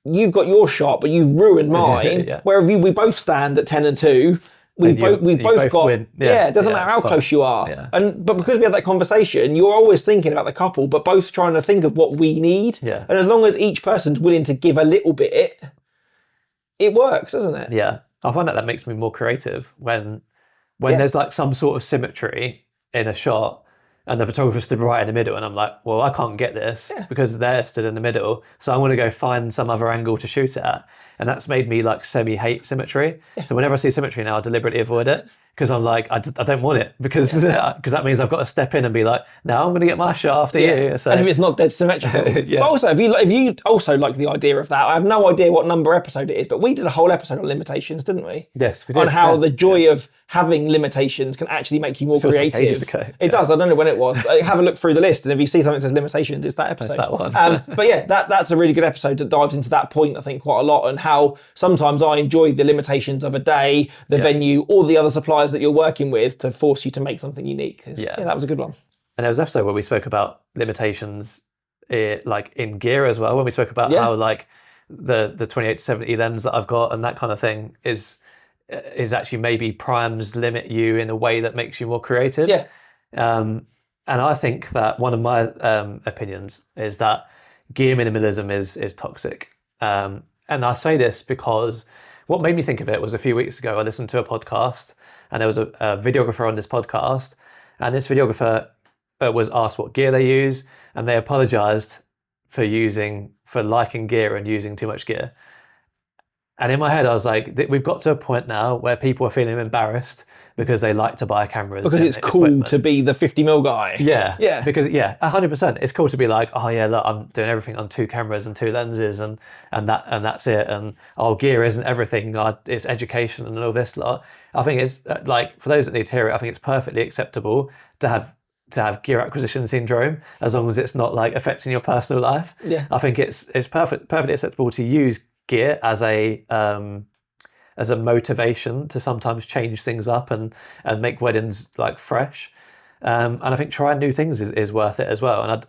Speaker 2: you've got your shot, but you've ruined mine. Where we both stand at 10 and 2, we've both got win. It doesn't matter how close you are. But because we had that conversation, you're always thinking about the couple, but both trying to think of what we need. And as long as each person's willing to give a little bit, it works, doesn't it?
Speaker 1: I find that makes me more creative when there's like some sort of symmetry in a shot and the photographer stood right in the middle and I'm like, well, I can't get this because they're stood in the middle. So I'm going to go find some other angle to shoot it at. And that's made me like semi-hate symmetry. So whenever I see symmetry now, I deliberately avoid it because I'm like, I don't want it because that means I've got to step in and be like, no, I'm going to get my shot after you. So,
Speaker 2: and if it's not dead symmetrical. But also, if you also like the idea of that, I have no idea what number episode it is, but we did a whole episode on limitations, didn't we?
Speaker 1: Yes, we did.
Speaker 2: On how the joy of having limitations can actually make you more creative.
Speaker 1: Like ages ago.
Speaker 2: It does. I don't know when it was, but have a look through the list, and if you see something that says limitations, it's that episode.
Speaker 1: That's that one.
Speaker 2: But yeah, that's a really good episode that dives into that point, I think, quite a lot, and how sometimes I enjoy the limitations of a day, the venue, or the other suppliers that you're working with to force you to make something unique. That was a good one.
Speaker 1: And there was an episode where we spoke about limitations like in gear as well, when we spoke about how like the 28-70 lens that I've got and that kind of thing is actually maybe primes limit you in a way that makes you more creative. And I think that one of my opinions is that gear minimalism is toxic. And I say this because what made me think of it was a few weeks ago I listened to a podcast and there was a videographer on this podcast, and this videographer was asked what gear they use, and they apologized for liking gear and using too much gear. And in my head, I was like, we've got to a point now where people are feeling embarrassed because they like to buy cameras.
Speaker 2: Because it's cool to be the 50mm guy.
Speaker 1: Yeah. Because 100%. It's cool to be like, oh yeah, look, I'm doing everything on 2 cameras and 2 lenses and that's it. And gear isn't everything. It's education and all this lot. I think it's like, for those that need to hear it, I think it's perfectly acceptable to have gear acquisition syndrome as long as it's not like affecting your personal life. I think it's perfectly acceptable to use gear as a motivation to sometimes change things up and make weddings like fresh. And I think trying new things is worth it as well. And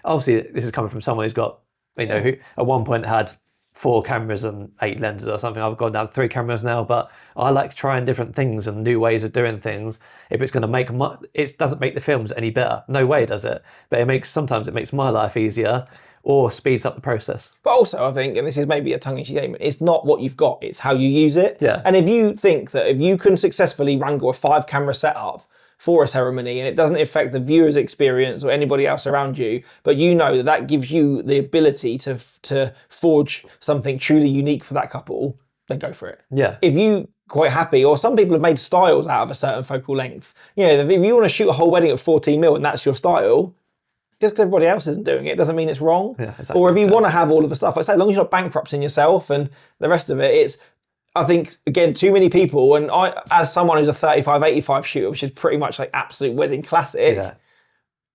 Speaker 1: obviously this is coming from someone who's got, who at one point had 4 cameras and 8 lenses or something. I've gone down to 3 cameras now, but I like trying different things and new ways of doing things. If it's going to make it doesn't make the films any better. No way does it. But sometimes it makes my life easier or speeds up the process. But
Speaker 2: also I think, and this is maybe a tongue-in-cheek statement, it's not what you've got, it's how you use it. And if you think that if you can successfully wrangle a 5-camera setup for a ceremony and it doesn't affect the viewer's experience or anybody else around you, but you know that gives you the ability to forge something truly unique for that couple, then go for it. If you quite happy, or some people have made styles out of a certain focal length. If you want to shoot a whole wedding at 14mm and that's your style, just because everybody else isn't doing it doesn't mean it's wrong.
Speaker 1: Exactly.
Speaker 2: Or if you want to have all of the stuff, like I say, as long as you're not bankrupting yourself and the rest of it, I think, again, too many people, and I, as someone who's a 35-85 shooter, which is pretty much like absolute wedding classic,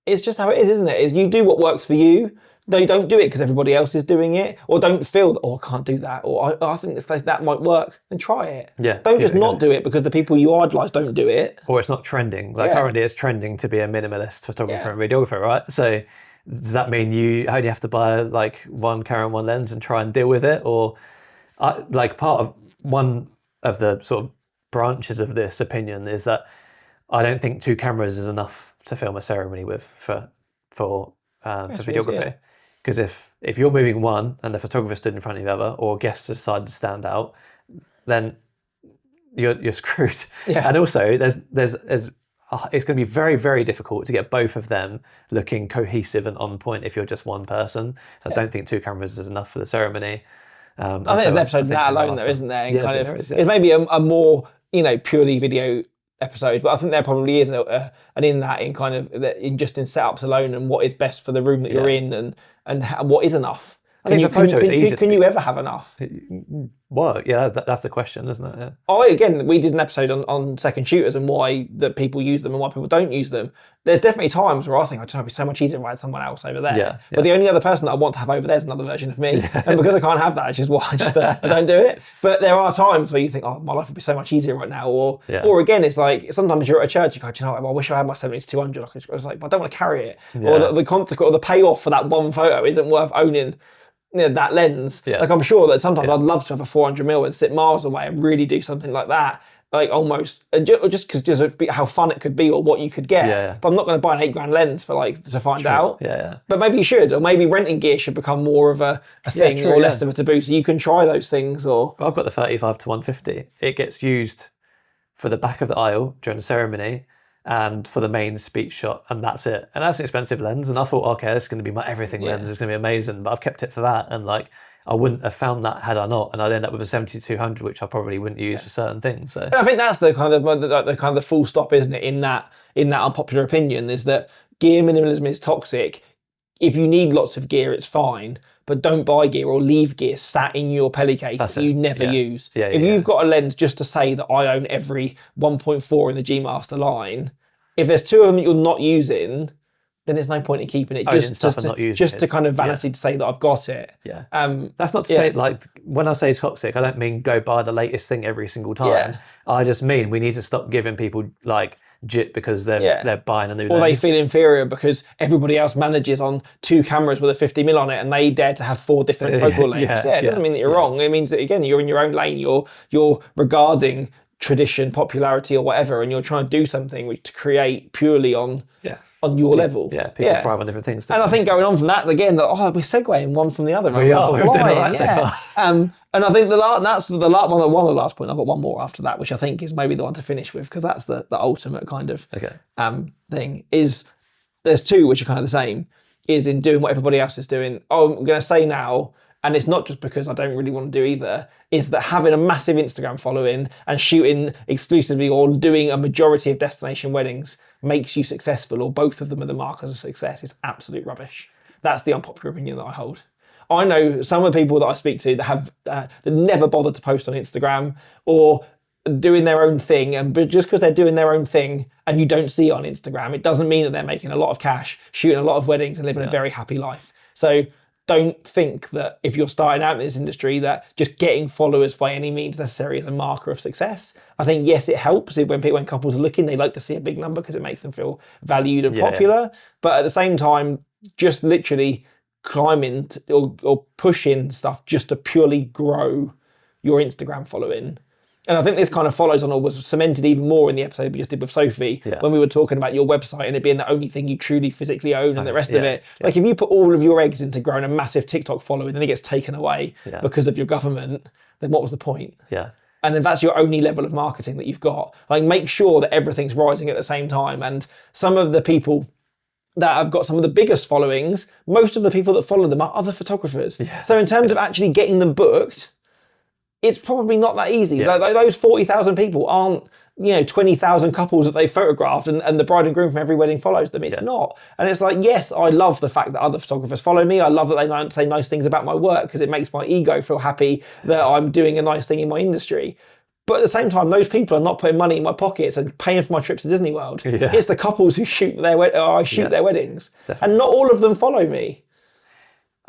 Speaker 2: it's just how it is, isn't it? Is you do what works for you. You don't do it because everybody else is doing it, or don't feel that, I can't do that, or I think that might work, then try it. Don't just not do it because the people you idolise don't do it.
Speaker 1: Or it's not trending. Like currently it's trending to be a minimalist photographer and videographer, right? So does that mean you only have to buy like 1 camera and 1 lens and try and deal with it? Or one of the sort of branches of this opinion is that I don't think 2 cameras is enough to film a ceremony with for videography. Because if you're moving one and the photographer stood in front of the other, or guests decide to stand out, then you're screwed. And also there's it's going to be very, very difficult to get both of them looking cohesive and on point if you're just one person. So I don't think 2 cameras is enough for the ceremony.
Speaker 2: I think there's an episode of that alone, though, isn't there?
Speaker 1: There is,
Speaker 2: it's maybe a more purely video episode, but I think there probably is an in that in kind of in setups alone and what is best for the room that you're in and what is enough. Can you ever have enough?
Speaker 1: Well, that's the question, isn't it?
Speaker 2: Again, we did an episode on second shooters and why that people use them and why people don't use them. There's definitely times where I think, it'd be so much easier to write someone else over there. But the only other person that I want to have over there is another version of me. And because I can't have that, it's just why I don't do it. But there are times where you think, my life would be so much easier right now. Or again, it's like sometimes you're at a church, you go, I wish I had my 70-200. I was like, I don't want to carry it. Or the consequence or the payoff for that one photo isn't worth owning that lens. Like I'm sure that sometimes I'd love to have a 400mm and sit miles away and really do something like that. like almost just how fun it could be or what you could get.
Speaker 1: Yeah.
Speaker 2: But I'm not going to buy an $8,000 lens for like to find out.
Speaker 1: Yeah.
Speaker 2: But maybe you should, or maybe renting gear should become more of a thing or less of a taboo. So you can try those things. Or
Speaker 1: I've got the 35 to 150. It gets used for the back of the aisle during the ceremony and for the main speech shot, and that's it. And that's an expensive lens. And I thought, okay, this is going to be my everything lens. It's going to be amazing. But I've kept it for that, and like I wouldn't have found that had I not, and I'd end up with a 70-200, which I probably wouldn't use for certain things. So
Speaker 2: and I think that's the kind of the full stop, isn't it? In that unpopular opinion, is that gear minimalism is toxic. If you need lots of gear, it's fine, but don't buy gear or leave gear sat in your pelly case that you never use. If you've got a lens just to say that I own every 1.4 in the G Master line, if there's two of them that you're not using, then there's no point in keeping it just to kind of vanity to say that I've got it.
Speaker 1: Yeah. That's not to say, like, when I say toxic, I don't mean go buy the latest thing every single time.
Speaker 2: Yeah.
Speaker 1: I just mean we need to stop giving people like jit because they're buying a new lens.
Speaker 2: Or they feel inferior because everybody else manages on 2 cameras with a 50mm on it and they dare to have 4 different focal lengths. It doesn't mean that you're wrong. It means that, again, you're in your own lane. You're regarding tradition, popularity, or whatever, and you're trying to do something to create purely on your level.
Speaker 1: Yeah, people thrive on different things.
Speaker 2: And I think going on from that, again, we're segueing one from the other.
Speaker 1: We are. We're doing all right so far.
Speaker 2: And I think that's the last point. I've got one more after that, which I think is maybe the one to finish with, because that's the ultimate kind of thing. Is there's 2 which are kind of the same. Is in doing what everybody else is doing. I'm going to say now, and it's not just because I don't really want to do either, is that having a massive Instagram following and shooting exclusively or doing a majority of destination weddings makes you successful, or both of them are the markers of success. It's absolute rubbish. That's the unpopular opinion that I hold. I know some of the people that I speak to that have that never bothered to post on Instagram or doing their own thing, and just because they're doing their own thing and you don't see it on Instagram, it doesn't mean that they're making a lot of cash, shooting a lot of weddings and living a very happy life. So don't think that if you're starting out in this industry that just getting followers by any means necessary is a marker of success. I think, yes, it helps when couples are looking, they like to see a big number because it makes them feel valued and popular. But at the same time, just literally climbing or pushing stuff just to purely grow your Instagram following. And I think this kind of follows on, or was cemented even more in the episode we just did with Sophie, when we were talking about your website and it being the only thing you truly physically own and the rest of it. Like, if you put all of your eggs into growing a massive TikTok following, then it gets taken away because of your government, then what was the point? And if that's your only level of marketing that you've got, like, make sure that everything's rising at the same time. And some of the people that have got some of the biggest followings, most of the people that follow them are other photographers. So in terms of actually getting them booked, it's probably not that easy. Those 40,000 people aren't, 20,000 couples that they photographed and the bride and groom from every wedding follows them. It's not. And it's like, yes, I love the fact that other photographers follow me. I love that they say nice things about my work because it makes my ego feel happy that I'm doing a nice thing in my industry. But at the same time, those people are not putting money in my pockets and paying for my trips to Disney World. It's the couples who shoot their weddings. Definitely. And not all of them follow me.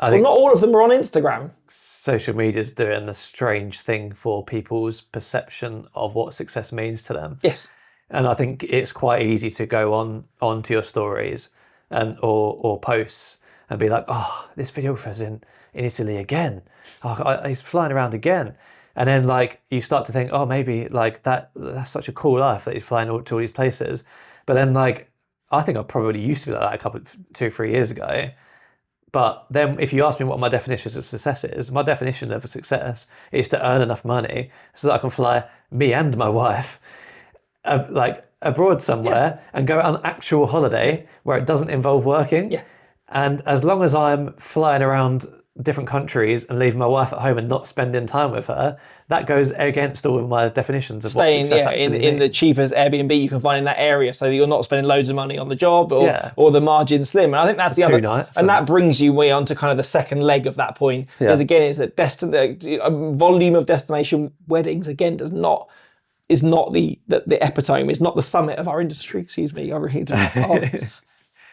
Speaker 2: Not all of them are on Instagram.
Speaker 1: Social media is doing a strange thing for people's perception of what success means to them.
Speaker 2: Yes.
Speaker 1: And I think it's quite easy to go onto your stories and or posts and be like, oh, this videographer's in Italy again. Oh, he's flying around again. And then like you start to think, oh, maybe like that's such a cool life that he's flying to all these places. But then like I think I probably used to be like that 2 or 3 years ago. But then if you ask me what my definition of success is, my definition of a success is to earn enough money so that I can fly me and my wife like abroad somewhere and go on actual holiday where it doesn't involve working. And as long as I'm flying around different countries and leaving my wife at home and not spending time with her, that goes against all of my definitions of what success actually means.
Speaker 2: In the cheapest Airbnb you can find in that area, so that you're not spending loads of money on the job or the margin slim. And I think that's the other
Speaker 1: nights,
Speaker 2: and that brings you way on to kind of the second leg of that point. Because again, is that volume of destination weddings again is not the epitome, it's not the summit of our industry. Excuse me, I really do.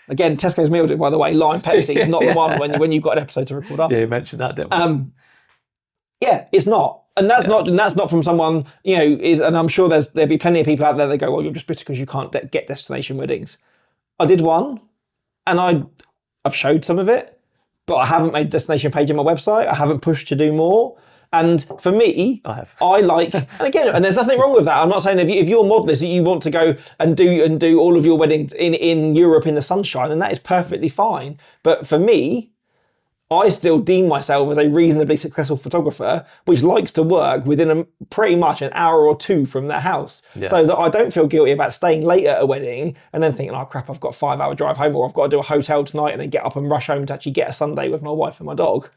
Speaker 2: Again, Tesco's meal deal, by the way, lime Pepsi is not the one when you've got an episode to record up.
Speaker 1: Yeah, you mentioned that, didn't we?
Speaker 2: It's not. And that's not from someone, and I'm sure there'll be plenty of people out there that go, well, you're just bitter because you can't get destination weddings. I did one, and I've showed some of it, but I haven't made a destination page on my website. I haven't pushed to do more. And for me, I like, and again, and there's nothing wrong with that. I'm not saying if you're modelist, you want to go and do all of your weddings in Europe in the sunshine, and that is perfectly fine. But for me, I still deem myself as a reasonably successful photographer, which likes to work within pretty much an hour or two from their house. So that I don't feel guilty about staying late at a wedding and then thinking, oh crap, I've got a 5-hour drive home, or I've got to do a hotel tonight and then get up and rush home to actually get a Sunday with my wife and my dog.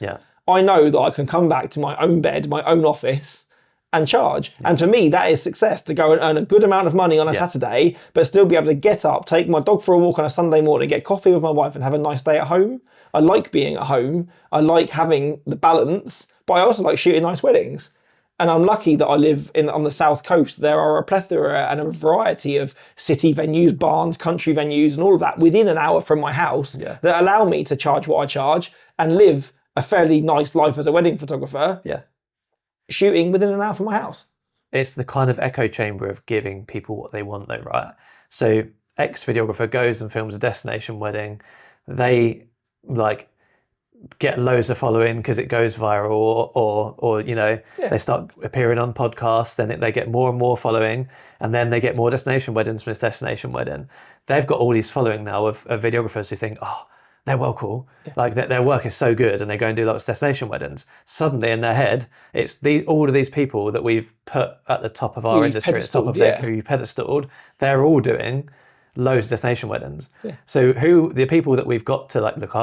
Speaker 2: I know that I can come back to my own bed, my own office, and charge. And for me, that is success, to go and earn a good amount of money on a Saturday, but still be able to get up, take my dog for a walk on a Sunday morning, get coffee with my wife and have a nice day at home. I like being at home. I like having the balance, but I also like shooting nice weddings. And I'm lucky that I live on the south coast. There are a plethora and a variety of city venues, barns, country venues, and all of that within an hour from my house that allow me to charge what I charge and live a fairly nice life as a wedding photographer, shooting within an hour from my house.
Speaker 1: It's the kind of echo chamber of giving people what they want though, right? So ex-videographer goes and films a destination wedding. They like get loads of following because it goes viral, or you know, they start appearing on podcasts, then they get more and more following, and then they get more destination weddings from this destination wedding. They've got all these following now of videographers who think, oh, they're well cool, like their work is so good, and they go and do lots of destination weddings. Suddenly in their head, it's all of these people that we've put at the top of our industry, at the top of who you pedestaled, they're all doing loads of destination weddings. So the people that we've got to like look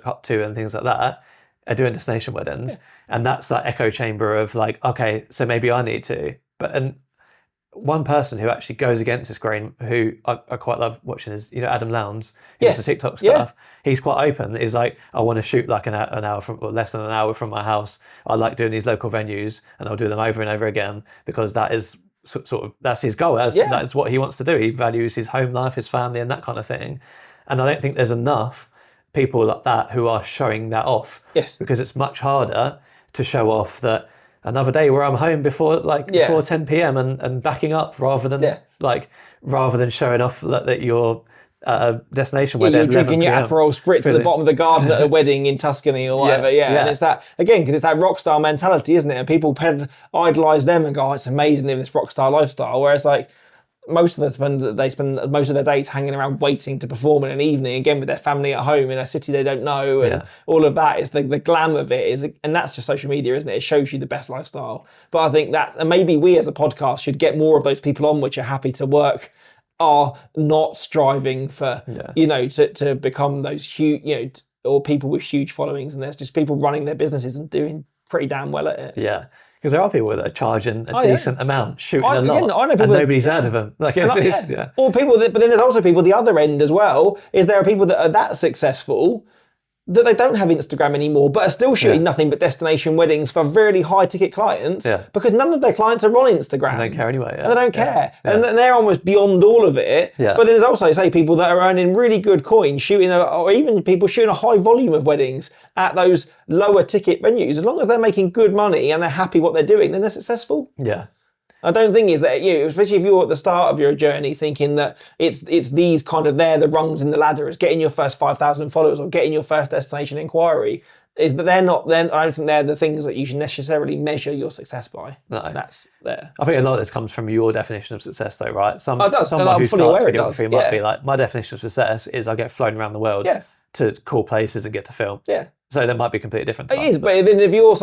Speaker 1: up to and things like that are doing destination weddings, and that's that echo chamber of like, okay, so maybe I need to. And one person who actually goes against this grain, who I quite love watching, is, you know, Adam Lowndes, who does the TikTok stuff. He's quite open. He's like, I want to shoot like an hour from, or less than an hour from my house. I like doing these local venues, and I'll do them over and over again because that is sort of, that's his goal. That's what he wants to do. He values his home life, his family, and that kind of thing. And I don't think there's enough people like that who are showing that off. Because it's much harder to show off that another day where I'm home before 10 p.m. and backing up rather than showing off that you're destination wedding.
Speaker 2: You're drinking your Aperol Spritz at the bottom of the garden at a wedding in Tuscany or whatever. And it's that, again, because it's that rock star mentality, isn't it? And people idolize them and go, oh, it's amazing living this rock star lifestyle. Whereas like most of them they spend most of their days hanging around waiting to perform in an evening, again with their family at home in a city they don't know, and all of that is the glam of it is, and that's just social media, isn't it? It shows you the best lifestyle. But I think and maybe we as a podcast should get more of those people on which are happy to work, are not striving for you know, to become those huge, you know, or people with huge followings, and there's just people running their businesses and doing pretty damn well at it.
Speaker 1: Because there are people that are charging a decent amount, shooting a lot,
Speaker 2: I know people
Speaker 1: and nobody's heard of them. Like,
Speaker 2: or people but then there's also people the other end as well. Is there are people that are that successful that they don't have Instagram anymore, but are still shooting nothing but destination weddings for really high ticket clients, because none of their clients are on Instagram.
Speaker 1: They don't care anyway.
Speaker 2: And they don't care. And they're almost beyond all of it. But then there's also, say, people that are earning really good coin shooting, or even people shooting a high volume of weddings at those lower ticket venues. As long as they're making good money and they're happy what they're doing, then they're successful. I don't think is that especially if you're at the start of your journey thinking that it's these kind of, they're the rungs in the ladder, as getting your first 5,000 followers or getting your first destination inquiry, is that I don't think they're the things that you should necessarily measure your success by.
Speaker 1: No.
Speaker 2: That's there.
Speaker 1: I think a lot of this comes from your definition of success though, right?
Speaker 2: It does.
Speaker 1: Someone who starts videography might be like, my definition of success is I get flown around the world to cool places and get to film. So there might be completely different types.
Speaker 2: It is, but then if you're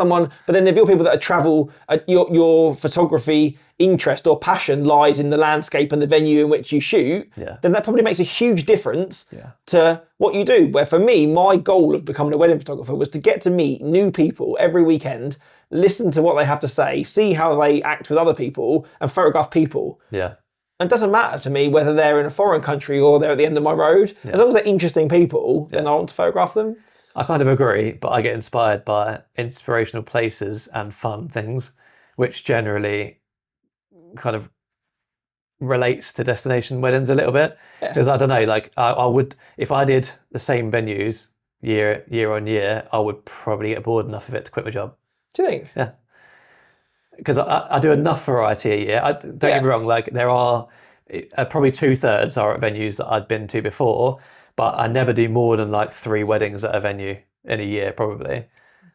Speaker 2: people that are travel, your photography interest or passion lies in the landscape and the venue in which you shoot, then that probably makes a huge difference to what you do. Where for me, my goal of becoming a wedding photographer was to get to meet new people every weekend, listen to what they have to say, see how they act with other people, and photograph people. And it doesn't matter to me whether they're in a foreign country or they're at the end of my road. As long as they're interesting people, then I want to photograph them.
Speaker 1: I kind of agree, but I get inspired by inspirational places and fun things, which generally kind of relates to destination weddings a little bit. Because I don't know, like I would, if I did the same venues year on year, I would probably get bored enough of it to quit my job.
Speaker 2: Do you think?
Speaker 1: Yeah. Because I do enough variety a year. Don't get me wrong, like there are probably 2/3 are at venues that I'd been to before, but I never do more than like 3 weddings at a venue in a year, probably.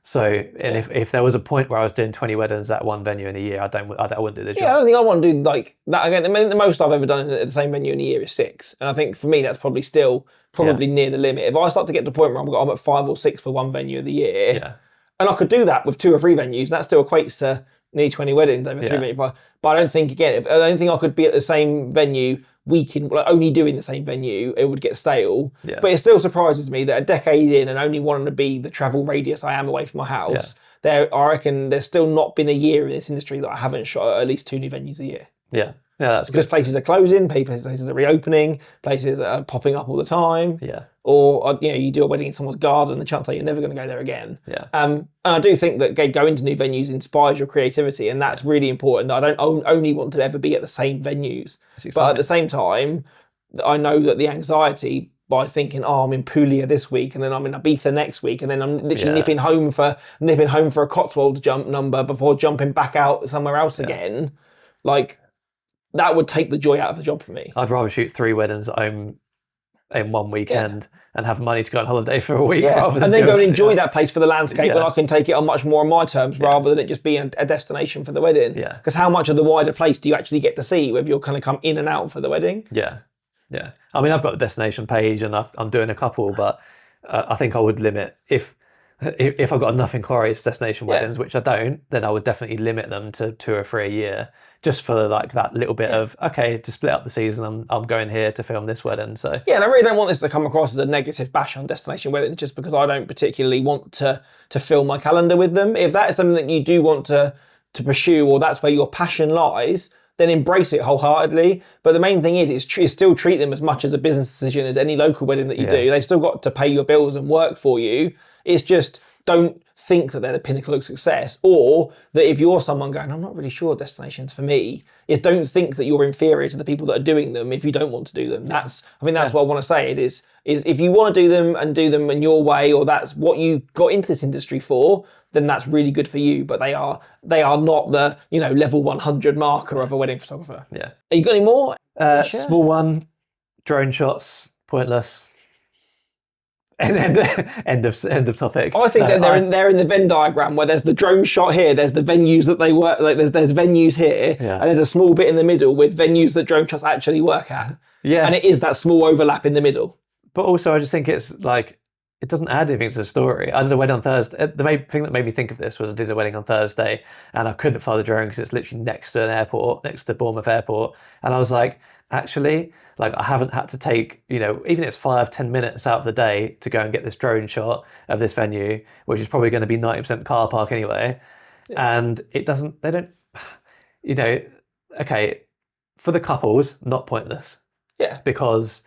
Speaker 1: So, and if there was a point where I was doing 20 weddings at one venue in a year, I wouldn't do the job.
Speaker 2: Yeah, I don't think I want to do like that again. The most I've ever done at the same venue in a year is 6, and I think for me that's probably still near the limit. If I start to get to the point where I'm at 5 or 6 for one venue of the year, and I could do that with 2 or 3 venues, that still equates to nearly 20 weddings over 3 venues. But I don't think I don't think I could be at the same venue only doing the same venue, it would get stale.
Speaker 1: Yeah.
Speaker 2: But it still surprises me that a decade in and only wanting to be the travel radius I am away from my house, I reckon there's still not been a year in this industry that I haven't shot at least 2 new venues a year.
Speaker 1: Yeah, that's
Speaker 2: because
Speaker 1: good.
Speaker 2: Places are closing, places are reopening, places are popping up all the time.
Speaker 1: Yeah.
Speaker 2: Or you do a wedding in someone's garden, the chance are you're never going to go there again.
Speaker 1: Yeah.
Speaker 2: And I do think that going to new venues inspires your creativity, and that's really important. I don't only want to ever be at the same venues, but at the same time, I know that the anxiety by thinking, oh, I'm in Puglia this week, and then I'm in Ibiza next week, and then I'm literally nipping home for a Cotswolds jump number before jumping back out somewhere else again, like that would take the joy out of the job for me.
Speaker 1: I'd rather shoot 3 weddings at home in one weekend and have money to go on holiday for a week rather than
Speaker 2: and then go and enjoy that place for the landscape when I can take it on much more on my terms rather than it just being a destination for the wedding.
Speaker 1: Yeah.
Speaker 2: Because how much of the wider place do you actually get to see if you're kind of come in and out for the wedding?
Speaker 1: Yeah. Yeah. I mean, I've got the destination page and I'm doing a couple, but I think I would limit if I've got enough inquiries to destination weddings, which I don't, then I would definitely limit them to 2 or 3 a year, just for like that little bit of, okay, to split up the season, I'm going here to film this wedding. So
Speaker 2: yeah, and I really don't want this to come across as a negative bash on destination weddings, just because I don't particularly want to fill my calendar with them. If that is something that you do want to pursue, or that's where your passion lies, then embrace it wholeheartedly. But the main thing is still treat them as much as a business decision as any local wedding that you do. They still got to pay your bills and work for you. It's just, don't think that they're the pinnacle of success, or that if you're someone going, I'm not really sure destinations for me, don't think that you're inferior to the people that are doing them if you don't want to do them. I think that's what I want to say is if you want to do them and do them in your way, or that's what you got into this industry for, then that's really good for you. But they are not the level 100 marker of a wedding photographer.
Speaker 1: Yeah.
Speaker 2: Are you got any more?
Speaker 1: Small one, drone shots, pointless. And end of topic.
Speaker 2: I think that they're in the Venn diagram where there's the drone shot here, there's the venues that they work, like there's venues here, and there's a small bit in the middle with venues that drone shots actually work at. Yeah. And it is that small overlap in the middle.
Speaker 1: But also I just think it's like, it doesn't add anything to the story. I did a wedding on Thursday. The main thing that made me think of this was I did a wedding on Thursday and I couldn't fly the drone because it's literally next to an airport, next to Bournemouth Airport. And I was like, actually, like I haven't had to take, even if it's 5-10 minutes out of the day to go and get this drone shot of this venue, which is probably going to be 90% car park anyway. Yeah. And okay, for the couples, not pointless.
Speaker 2: Yeah.
Speaker 1: Because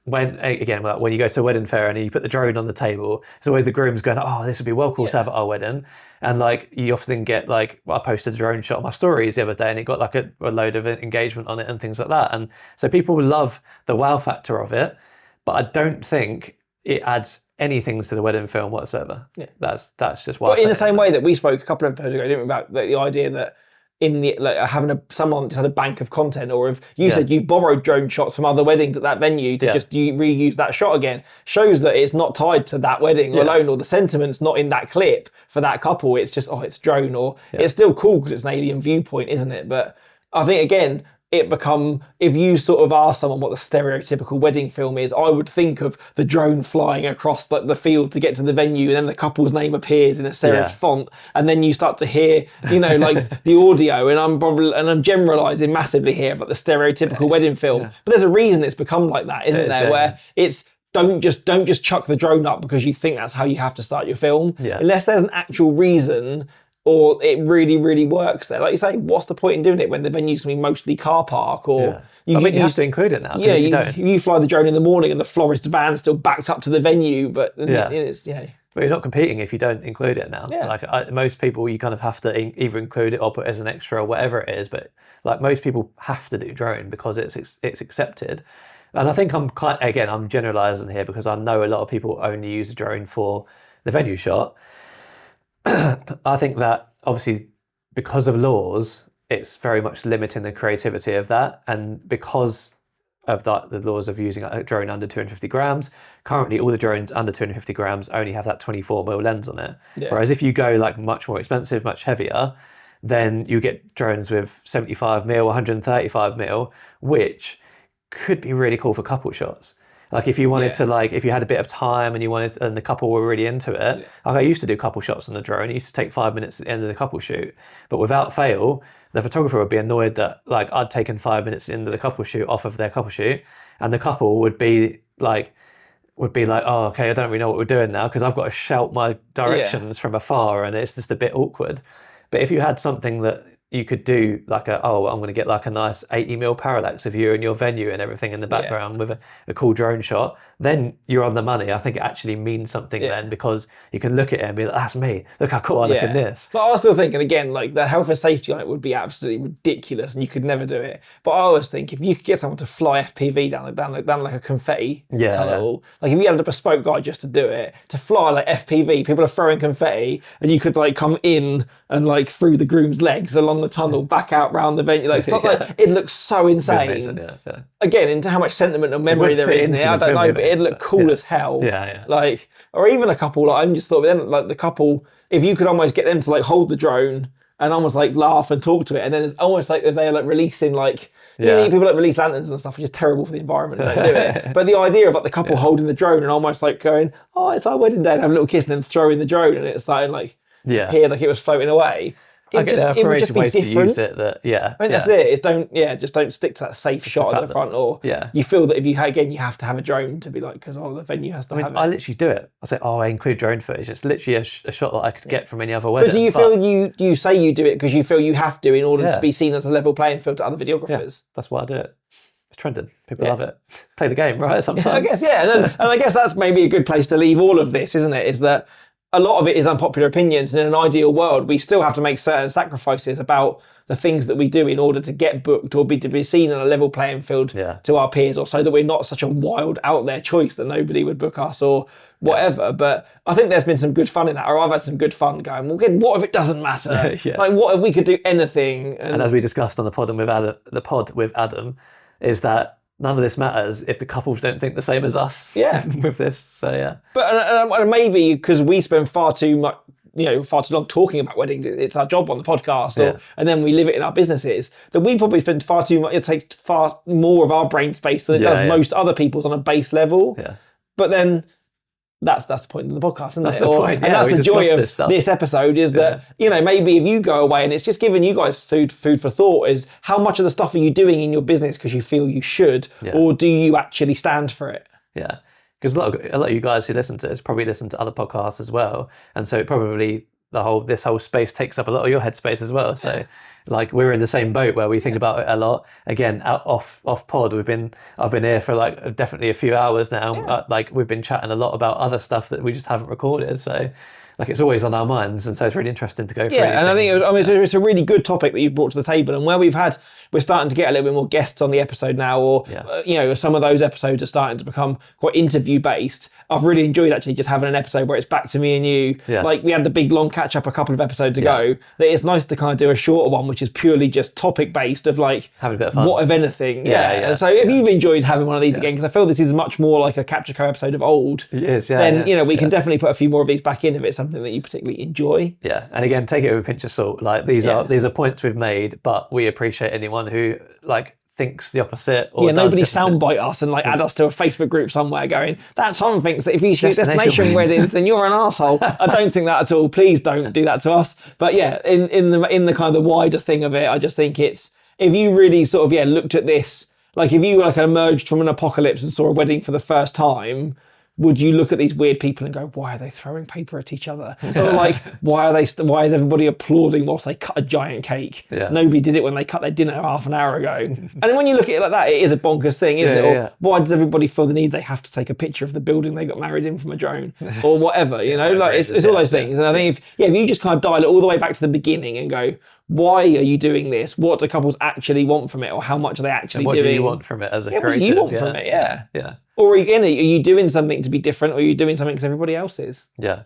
Speaker 1: when you go to a wedding fair and you put the drone on the table, it's always the groom's going, oh, this would be well cool to have at our wedding. And like you often get I posted a drone shot on my stories the other day and it got like a load of engagement on it and things like that. And so people love the wow factor of it, but I don't think it adds anything to the wedding film whatsoever. Yeah. That's just why.
Speaker 2: But in the same way that we spoke a couple of episodes ago, didn't we, about the idea that in the having someone just had a bank of content, or if you said you borrowed drone shots from other weddings at that venue to just reuse that shot again, shows that it's not tied to that wedding alone, or the sentiment's not in that clip for that couple. It's just it's drone, or it's still cool because it's an alien viewpoint, isn't it? But I think again, if you sort of ask someone what the stereotypical wedding film is, I would think of the drone flying across the field to get to the venue, and then the couple's name appears in a serif font, and then you start to hear, like the audio, and I'm generalising massively here, but the stereotypical wedding film. Yeah. But there's a reason it's become like that, isn't there? Where it's don't just chuck the drone up because you think that's how you have to start your film, unless there's an actual reason. Or it really, really works there. Like you say, what's the point in doing it when the venue's going to be mostly car park? Or
Speaker 1: you have to include it now.
Speaker 2: Yeah, you fly the drone in the morning and the florist van's still backed up to the venue, but it's
Speaker 1: But you're not competing if you don't include it now. Yeah. Like most people, you kind of have to either include it or put it as an extra or whatever it is. But like most people have to do drone because it's accepted. And I think I'm generalising here because I know a lot of people only use a drone for the venue shot. I think that obviously because of laws, it's very much limiting the creativity of that. And because the laws of using a drone under 250 grams. Currently, all the drones under 250 grams only have that 24mm lens on it.
Speaker 2: Yeah.
Speaker 1: Whereas if you go like much more expensive, much heavier, then you get drones with 75mm, 135mm, which could be really cool for couple shots. Like if you wanted to, like if you had a bit of time and and the couple were really into it. Like I used to do couple shots on the drone. It used to take 5 minutes at the end of the couple shoot, but without fail, the photographer would be annoyed that like I'd taken 5 minutes into the couple shoot off of their couple shoot, and the couple would be like, oh, okay, I don't really know what we're doing now because I've got to shout my directions from afar, and it's just a bit awkward. But if you had something that you could do like I'm going to get like a nice 80mm parallax of you and your venue and everything in the background with a cool drone shot, then you're on the money. I think it actually means something then, because you can look at it and be like, that's me. Look how cool I look in this.
Speaker 2: But I was still thinking, again, like the health and safety on it would be absolutely ridiculous and you could never do it. But I always think if you could get someone to fly FPV down like a confetti tunnel, like if you had a bespoke guy just to do it, to fly like FPV, people are throwing confetti and you could like come in and like through the groom's legs along the tunnel, back out round the venue, like stuff like it looks so insane.
Speaker 1: Amazing,
Speaker 2: Again, into how much sentiment and memory there is in it, I don't know, but it'd look cool as hell. Like, or even a couple, like I'm just thought then like the couple, if you could almost get them to like hold the drone and almost like laugh and talk to it, and then it's almost like they're like releasing like people like release lanterns and stuff, which is terrible for the environment, don't do it. But the idea of like the couple holding the drone and almost like going, oh, it's our wedding day, and have a little kiss and then throwing the drone and it's starting like appeared like it was floating away.
Speaker 1: It would just be ways different. To use it that I
Speaker 2: think that's it. It's just don't stick to that safe shot at the front, or you feel that if you you have to have a drone to be like, because the venue has to have it.
Speaker 1: I literally do it. I say, I include drone footage. It's literally a shot that I could get from any other wedding.
Speaker 2: But do you feel you say you do it because you feel you have to in order to be seen as a level playing field to other videographers?
Speaker 1: That's why I do it. It's trending. People love it. Play the game, right? Sometimes.
Speaker 2: I guess, and I guess that's maybe a good place to leave all of this, isn't it? Is that a lot of it is unpopular opinions, and in an ideal world, we still have to make certain sacrifices about the things that we do in order to get booked or to be seen on a level playing field to our peers, or so that we're not such a wild out there choice that nobody would book us or whatever. But I think there's been some good fun in that, or I've had some good fun going, well, again, what if it doesn't matter? Like, what if we could do anything? And as
Speaker 1: we discussed on the pod with Adam, is that none of this matters if the couples don't think the same as us with this. So
Speaker 2: But maybe because we spend far too long talking about weddings, it's our job on the podcast, and then we live it in our businesses, that we probably spend far too much, it takes far more of our brain space than it does most other people's on a base level. But then that's the point of the podcast, isn't it? And that's the joy of this episode, is that, maybe if you go away and it's just giving you guys food for thought, is how much of the stuff are you doing in your business because you feel you should, or do you actually stand for it?
Speaker 1: Yeah, because a lot of you guys who listen to this probably listen to other podcasts as well, and so it probably this whole space takes up a lot of your headspace as well. So like we're in the same boat where we think about it a lot. Again, off pod, I've been here for like definitely a few hours now. Like we've been chatting a lot about other stuff that we just haven't recorded. So like it's always on our minds, and so it's really interesting to go through.
Speaker 2: Yeah, and I think it's a really good topic that you've brought to the table, and where we're starting to get a little bit more guests on the episode now, or some of those episodes are starting to become quite interview based. I've really enjoyed actually just having an episode where it's back to me and you. Like we had the big long catch up a couple of episodes ago. That it's nice to kind of do a shorter one, which is purely just topic based of like
Speaker 1: having a bit of fun.
Speaker 2: What if anything. So if you've enjoyed having one of these again, because I feel this is much more like a Capture Co episode of old.
Speaker 1: It is,
Speaker 2: then we can definitely put a few more of these back in if it's something that you particularly enjoy.
Speaker 1: Yeah, and again, take it with a pinch of salt. Like these are points we've made, but we appreciate anyone who like thinks the opposite. Or
Speaker 2: nobody soundbite us and like add us to a Facebook group somewhere going, that Tom thinks that if you shoot destination weddings, then you're an asshole. I don't think that at all. Please don't do that to us. But in the kind of the wider thing of it, I just think it's, if you really sort of looked at this, like if you like emerged from an apocalypse and saw a wedding for the first time, would you look at these weird people and go, why are they throwing paper at each other? Or like, why is everybody applauding whilst they cut a giant cake? Nobody did it when they cut their dinner half an hour ago. And then when you look at it like that, it is a bonkers thing, isn't it? Or why does everybody feel the need they have to take a picture of the building they got married in from a drone? Or whatever, like it's all those things. And I think if you just kind of dial it all the way back to the beginning and go, why are you doing this? What do couples actually want from it? Or how much are they actually doing?
Speaker 1: What do you want from it as a creative?
Speaker 2: What do you want from it? Yeah. Or again, are you doing something to be different, or are you doing something because everybody else is?
Speaker 1: Yeah.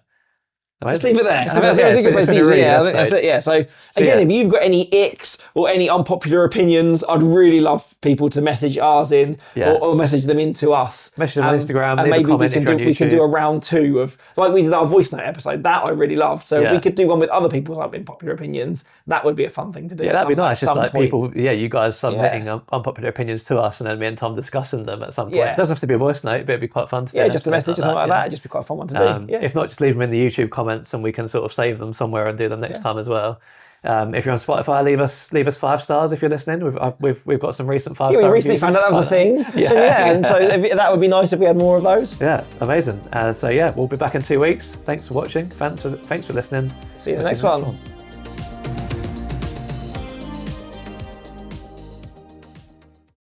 Speaker 2: Let's leave it there.
Speaker 1: That's a good place to
Speaker 2: really that's it. Yeah. So again, if you've got any icks or any unpopular opinions, I'd really love people to message ours in or message them into us.
Speaker 1: Message them on Instagram.
Speaker 2: And maybe we can do a round 2 of, like we did our voice note episode. That I really loved. So if we could do one with other people's unpopular opinions, that would be a fun thing to do.
Speaker 1: Yeah, that'd be nice. Just like people, you guys submitting unpopular opinions to us, and then me and Tom discussing them at some point. It doesn't have to be a voice note, but it'd be quite fun to do.
Speaker 2: Yeah, just a message or something like that. It'd just be quite a fun one to do.
Speaker 1: If not, just leave them in the YouTube comments, and we can sort of save them somewhere and do them next time as well. If you're on Spotify, leave us 5 stars if you're listening. We've got some recent 5-star.
Speaker 2: We recently found out that was a thing. And so that would be nice if we had more of those.
Speaker 1: Yeah, amazing. So we'll be back in 2 weeks. Thanks for watching. Thanks for listening.
Speaker 2: See you in the next one.